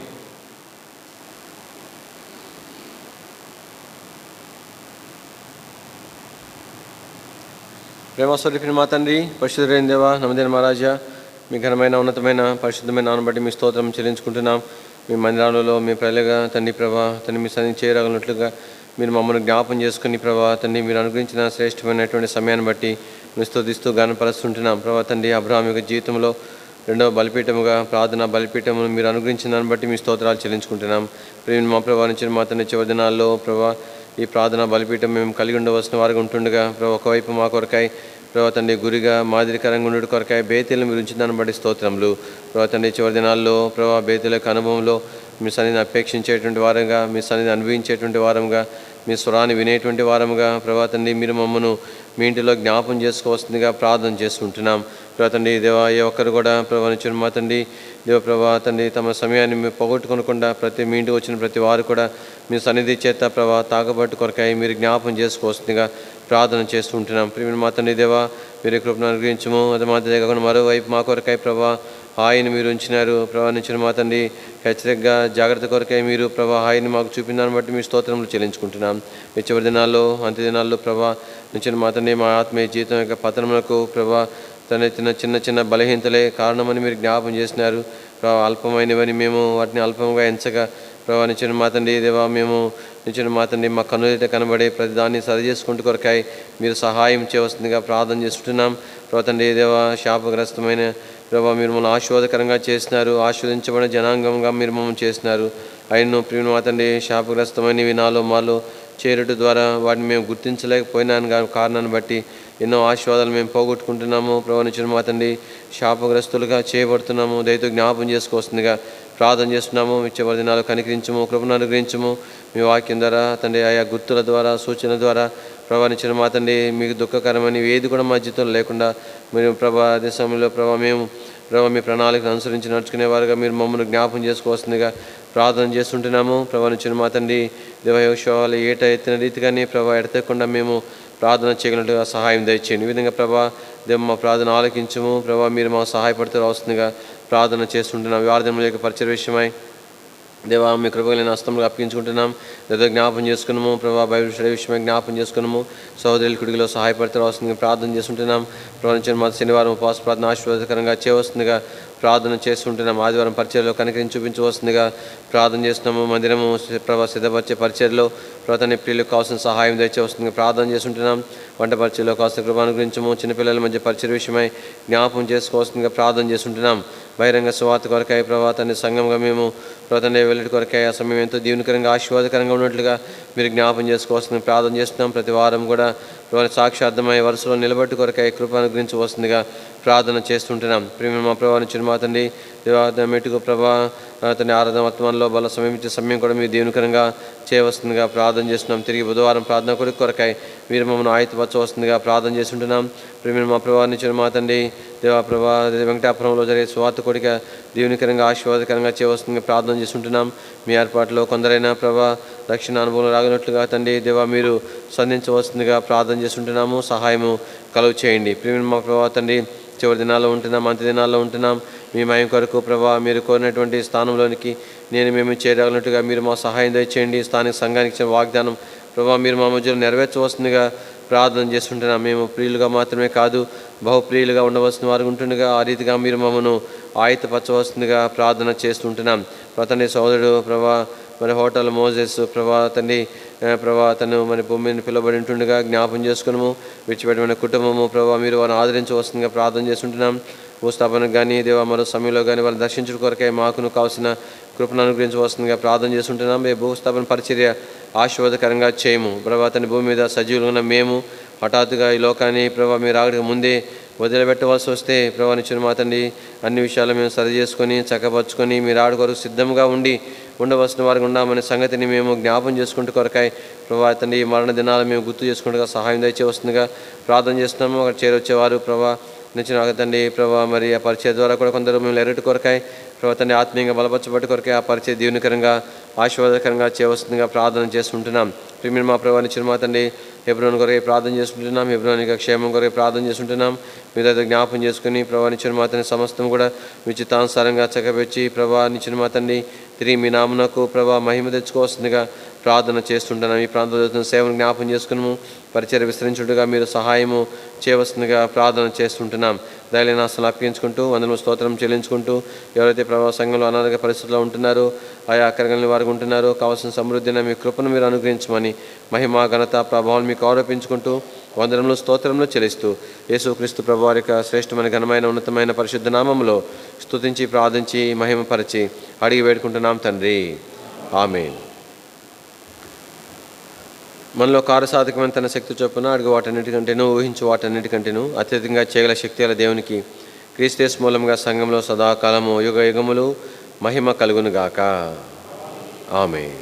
ప్రేమస్వరూపిణి మా తండ్రి, పరిశుద్ధుడైన దేవా, నమ్మదైన మహారాజా, మీ ఘనమైన ఉన్నతమైన పరిశుద్ధమైన నామమును బట్టి మీ స్తోత్రం చెల్లించుకుంటున్నాం. మీ మందిరాలలో మీ ప్రజలుగా తండ్రి ప్రభా తండ్రి మీ సన్నిధికి చేరగలిగినట్లుగా మీరు మమ్మల్ని జ్ఞాపం చేసుకుని ప్రభా తండ్రి మీరు అనుగ్రహించిన శ్రేష్టమైనటువంటి సమయాన్ని బట్టి మీ స్తుతిస్తూ గానపరుస్తుంటున్నాం. ప్రభా తండ్రి అబ్రహాం యొక్క జీవితంలో రెండవ బలిపీఠముగా ప్రార్థన బలిపీఠమును మీరు అనుగ్రహించిన దాన్ని బట్టి మీ స్తోత్రాలు చెల్లించుకుంటున్నాం. ప్రేమ మా ప్రభా నుంచి మా తండ్రి చివరి దినాల్లో ప్రభా ఈ ప్రార్థన బలిపీఠం మేము కలిగి ఉండవలసిన వారికి ఉంటుండగా ప్రభా ఒకవైపు మా కొరకాయ ప్రభా తండ్రి గురిగా మాదిరికరంగా ఉండే కొరకాయ బేతీలను మీరు ఉంచిన దాన్ని బట్టి స్తోత్రములు. ప్రభా తండ్రి చివరి దినాల్లో ప్రభా బేతీల యొక్క అనుభవంలో మీ సన్నిధిని అపేక్షించేటువంటి వారంగా, మీ సన్నిధిని అనుభవించేటువంటి వారంగా, మీ స్వరాన్ని వినేటువంటి వారంగా ప్రభా తండ్రి మీరు మమ్మను మీ ఇంటిలో జ్ఞాపం చేసుకోవాల్సిందిగా ప్రార్థన చేసుకుంటున్నాం. ప్రభా తండ్రి దేవా ఏ ఒక్కరు కూడా ప్రభా నుంచి మా తండ్రి దేవ ప్రభా తండ్రి తమ సమయాన్ని మేము పోగొట్టుకోకుండా ప్రతి మీ ఇంటికి వచ్చిన ప్రతి వారు కూడా మీ సన్నిధి చేత ప్రభా తాకబట్టు కొరకాయ మీరు జ్ఞాపం చేసుకోవాల్సిందిగా ప్రార్థన చేస్తుంటున్నాం. ప్రియమైన మా తండ్రి దేవా మీరు కృపను అనుగ్రహించము. అది మాత్రమే కాకుండా మరోవైపు మా కొరకాయ ప్రభా హాయిని మీరు ఉంచినారు. ప్రభా నుంచి మా తండ్రి హెచ్చరికగా జాగ్రత్త కొరకాయ మీరు ప్రభా హాయిని మాకు చూపిన దాన్ని బట్టి మీ స్తోత్రములు చెల్లించుకుంటున్నాం. మీ చివరి దినాల్లో అంత్య దినాల్లో ప్రభా నుంచి మా తండ్రి మా ఆత్మీయ జీవితం యొక్క పతనములకు ప్రభా తన చిన్న చిన్న బలహీనతలే కారణమని మీరు జ్ఞాపం చేసినారు. ప్రభా అల్పమైనవని మేము వాటిని అల్పంగా ఎంచగా ప్రభా నిచ్చిన మా తండ్రి దేవా మేము నిచ్చిన మా తండ్రి మా కన్నులైతే కనబడే ప్రతి దాన్ని సరి చేసుకుంటూ కొరకాయ మీరు సహాయం చేయవలసిందిగా ప్రార్థన చేస్తుంటున్నాం. ప్రభా తండ్రి దేవా శాపగ్రస్తమైన ప్రభా మీరు మమ్మల్ని ఆశీర్వాదకరంగా చేసినారు. ఆశీర్వదించబడిన జనాంగంగా మీరు మమ్మల్ని చేసినారు. అయినను ప్రియ మా తండ్రి శాపగ్రస్తమైనవి నాలో మాలో చేరుట ద్వారా వాటిని మేము గుర్తించలేకపోయినాను కారణాన్ని బట్టి ఎన్నో ఆశీర్వాదాలు మేము పోగొట్టుకుంటున్నాము. ప్రభా నుంచి మా తండ్రి శాపగ్రస్తులుగా చేయబడుతున్నాము. దయతో జ్ఞాపం చేసుకోవాల్సిందిగా ప్రార్థన చేస్తున్నాము. చివరి దినాలు కనికరించము, కృపను అనుగ్రహించము. మీ వాక్యం ద్వారా తండ్రి ఆయా గుర్తుల ద్వారా సూచన ద్వారా ప్రభా నుంచి మా తండ్రి మీకు దుఃఖకరమని ఏది కూడా మా జీవితంలో లేకుండా మీరు ప్రభా అదే సమయంలో ప్రభా మేము ప్రభా మీ ప్రణాళికను అనుసరించి నడుచుకునేవారుగా మీరు మమ్మల్ని జ్ఞాపం చేసుకోవాల్సిందిగా ప్రార్థన చేస్తుంటున్నాము. ప్రభా నుంచి మా తండ్రి దేవయోషాలు ఏట ఎత్తిన రీతిగానే ప్రభా ఎడతకుండా మేము ప్రార్థన చేయగలిగినట్టుగా సహాయం దయచేయండి. ఈ విధంగా ప్రభా దేవ మా ప్రార్థన ఆలకించము. ప్రభా మీరు మాకు సహాయపడుతూ రావాల్సిందిగా ప్రార్థన చేస్తుంటున్నాం. వార్ధముల యొక్క పరిచయ విషయమై దేవా మీ కృపగలిగిన హస్తములు అప్పగించుకుంటున్నాం. లేదా జ్ఞాపం చేసుకున్నాము. ప్రభా బైబిల్ స్టడీ విషయమై జ్ఞాపం చేసుకున్నాము. సహోదరుల కుడిలో సహాయపడుతూ రావాల్సిందిగా ప్రార్థన చేస్తుంటున్నాం. ప్రభావించిన మా శనివారం ఉపవాస ప్రార్థన ఆశీర్వాదకరంగా చేయవలసిందిగా ప్రార్థన చేస్తుంటున్నాం. ఆదివారం పరిచయలో కనికరించి చూపించవలసిందిగా ప్రార్థన చేస్తున్నాము. మందిరము ప్రభా సిద్ధపరిచే పరిచయలో ప్రభాని ప్రియులకు కావాల్సిన సహాయం దయచేవలసిందిగా ప్రార్థన చేస్తుంటున్నాం. వంట పరిచయలో కావాల్సిన కృపను గురించము చిన్నపిల్లల మధ్య పరిచయ విషయమై జ్ఞాపం చేసుకోవాల్సిందిగా ప్రార్థన చేస్తుంటున్నాం. బహిరంగ సువార్త కొరకాయ ప్రభాతాన్ని సంఘంగా మేము తండ్రి వెళ్ళి కొరకే ఆ సమయం ఎంతో దీవెనకరంగా ఆశీర్వాదకరంగా ఉన్నట్లుగా మీరు జ్ఞాపం చేసుకోవాల్సింది ప్రార్థన చేస్తున్నాం. ప్రతి వారం కూడా ప్రభావ సాక్షార్థమై వరుసలో నిలబెట్టు కొరకే కృపను గురించి వస్తుందిగా ప్రార్థన చేస్తుంటున్నాం. ప్రేమ మా ప్రభావం ఇచ్చిన మా తండ్రి మెట్టుకు ప్రభా తండ్రి ఆరాధన వర్తమానంలో బల సమయం ఇచ్చే సమయం కూడా మీరు దీవెనకరంగా చేయవస్తుందిగా ప్రార్థన చేస్తున్నాం. తిరిగి బుధవారం ప్రార్థన కొరకై మీరు మమ్మల్ని ఆయుధపరచవస్తుందిగా ప్రార్థన చేస్తుంటున్నాం. ప్రేమ మా ప్రభావాన్ని ఇచ్చిన మా తండ్రి దేవా ప్రభా వెంకటాపురంలో జరిగే స్వార్థ కొడిక దీవెనకరంగా ఆశీర్వాదకరంగా చేయవస్తుందిగా ప్రార్థన చేస్తుంటున్నాం. మీ ఏర్పాట్లో కొందరైనా ప్రభా రక్షణ అనుభవం రాగినట్లుగా తండ్రి దేవా మీరు సంధించవస్తుందిగా ప్రార్థన చేస్తుంటున్నాము. సహాయము కలుగు చేయండి. ప్రేమ మా ప్రభా తండ్రి చివరి దినాల్లో ఉంటున్నాం, అంత్య దినాల్లో ఉంటున్నాం. మీ మయం కొరకు ప్రభా మీరు కోరినటువంటి స్థానంలోనికి మేము చేరగలిగినట్టుగా మీరు మా సహాయం దయచేయండి. స్థానిక సంఘానికి ఇచ్చిన వాగ్దానం ప్రభా మీరు మా మధ్యలో నెరవేర్చవస్తుందిగా ప్రార్థన చేస్తుంటున్నాం. మేము ప్రియులుగా మాత్రమే కాదు బహుప్రియులుగా ఉండవలసిన వారు ఉంటుండగా ఆ రీతిగా మీరు మమ్మను ఆయుధపరచవస్తుందిగా ప్రార్థన చేస్తుంటున్నాం. తండ్రి సోదరుడు ప్రభా మరి హోటల్ మోజెస్ ప్రభా తండ్రి ప్రభా తను మరి భూమిని పిలువబడి ఉంటుండగా జ్ఞాపం చేసుకున్నాము. విడిచిపెట్టమైన కుటుంబము ప్రభా మీరు వారిని ఆదరించవస్తుందిగా ప్రార్థన చేస్తుంటున్నాం. భూస్థాపనకు కానీ దేవా మరో సమయంలో కానీ వారిని దర్శించడం కొరకే మాకును కావాల్సిన కృపను అనుగ్రహించవస్తుందిగా ప్రార్థన చేస్తుంటున్నాం. ఈ భూస్థాపన పరిచర్య ఆశీర్వాదకరంగా చేయము ప్రభా తన భూమి మీద సజీవులుగా ఉన్న మేము హఠాత్తుగా ఈ లోకాన్ని ప్రభా మీరు ఆగడానికి ముందే వదిలిపెట్టవలసి వస్తే ప్రభా నిచ్చిన మా తండ్రి అన్ని విషయాలు మేము సరి చేసుకొని చక్కపరుచుకొని మీరు ఆడు కొరకు సిద్ధంగా ఉండవలసిన వారికి ఉన్నామనే సంగతిని మేము జ్ఞాపం చేసుకుంటూ కొరకాయ ప్రభా తండ్రి ఈ మరణ దినాలు మేము గుర్తు చేసుకుంటూ సహాయం దయచేవస్తుందిగా ప్రార్థన చేస్తున్నాము. అక్కడ చేరొచ్చేవారు ప్రభా నుంచి నాకు తండ్రి ప్రభా మరి ఆ పరిచయ ద్వారా కూడా కొందరు మేము ఎరటి కొరకాయ ప్రభా తండ్రి ఆత్మీయంగా బలపరచబట్టి కొరకే ఆ పరిచయ దీవెనకరంగా ఆశీర్వాదకరంగా చేయవస్తుందిగా ప్రార్థన చేస్తుంటున్నాం. ప్రేమ మా ప్రభా నిచ్చిన మా తండ్రి హెబ్రోన్ కొరకే ప్రార్థన చేసుకుంటున్నాం. హెబ్రోనిక క్షేమం కొరకే ప్రార్థన చేస్తుంటున్నాం. మీ దగ్గర జ్ఞాపం చేసుకుని ప్రభా నిచ్చిన మా తండ్రి సమస్తం కూడా మీ చిత్తానుసారంగా చక్కబెచ్చి ప్రభా నిచ్చిన మా తండ్రి తిరిగి మీ నామునకు ప్రభా మహిమ తెచ్చుకోవాల్సిందిగా ప్రార్థన చేస్తుంటున్నాం. ఈ ప్రాంతంలో సేవను జ్ఞాపం చేసుకున్నాము. పరిచయం విస్తరించుడుగా మీరు సహాయము చేయవలసిందిగా ప్రార్థన చేస్తుంటున్నాం. దయలేని ఆశలు అప్పగించుకుంటూ వందనము స్తోత్రం చెల్లించుకుంటూ ఎవరైతే ప్రభావ సంఘంలో అనారోగ్య పరిస్థితుల్లో ఉంటున్నారో ఆయా అక్కరగలని వారికి ఉంటున్నారో కావాల్సిన సమృద్ధిని మీ కృపను మీరు అనుగ్రహించమని మహిమ ఘనత ప్రభావం మీకు ఆరోపించుకుంటూ వందనములు స్తోత్రంలో చెల్లిస్తూ యేసుక్రీస్తు ప్రభువారి యొక్క శ్రేష్టమైన ఘనమైన ఉన్నతమైన పరిశుద్ధ నామములో స్తుతించి ప్రార్థించి మహిమపరిచి అడిగి వేడుకుంటున్నాం తండ్రి. ఆమేన్. మనలో కార్యసాధకమైన తన శక్తి చొప్పున అడుగు వాటన్నిటికంటేనూ ఊహించు వాటన్నిటికంటేనూ అత్యధికంగా చేయగల శక్తి గల దేవునికి క్రీస్తు మూలంగా సంఘంలో సదాకాలము యుగ యుగములు మహిమ కలుగునుగాక. ఆమేన్.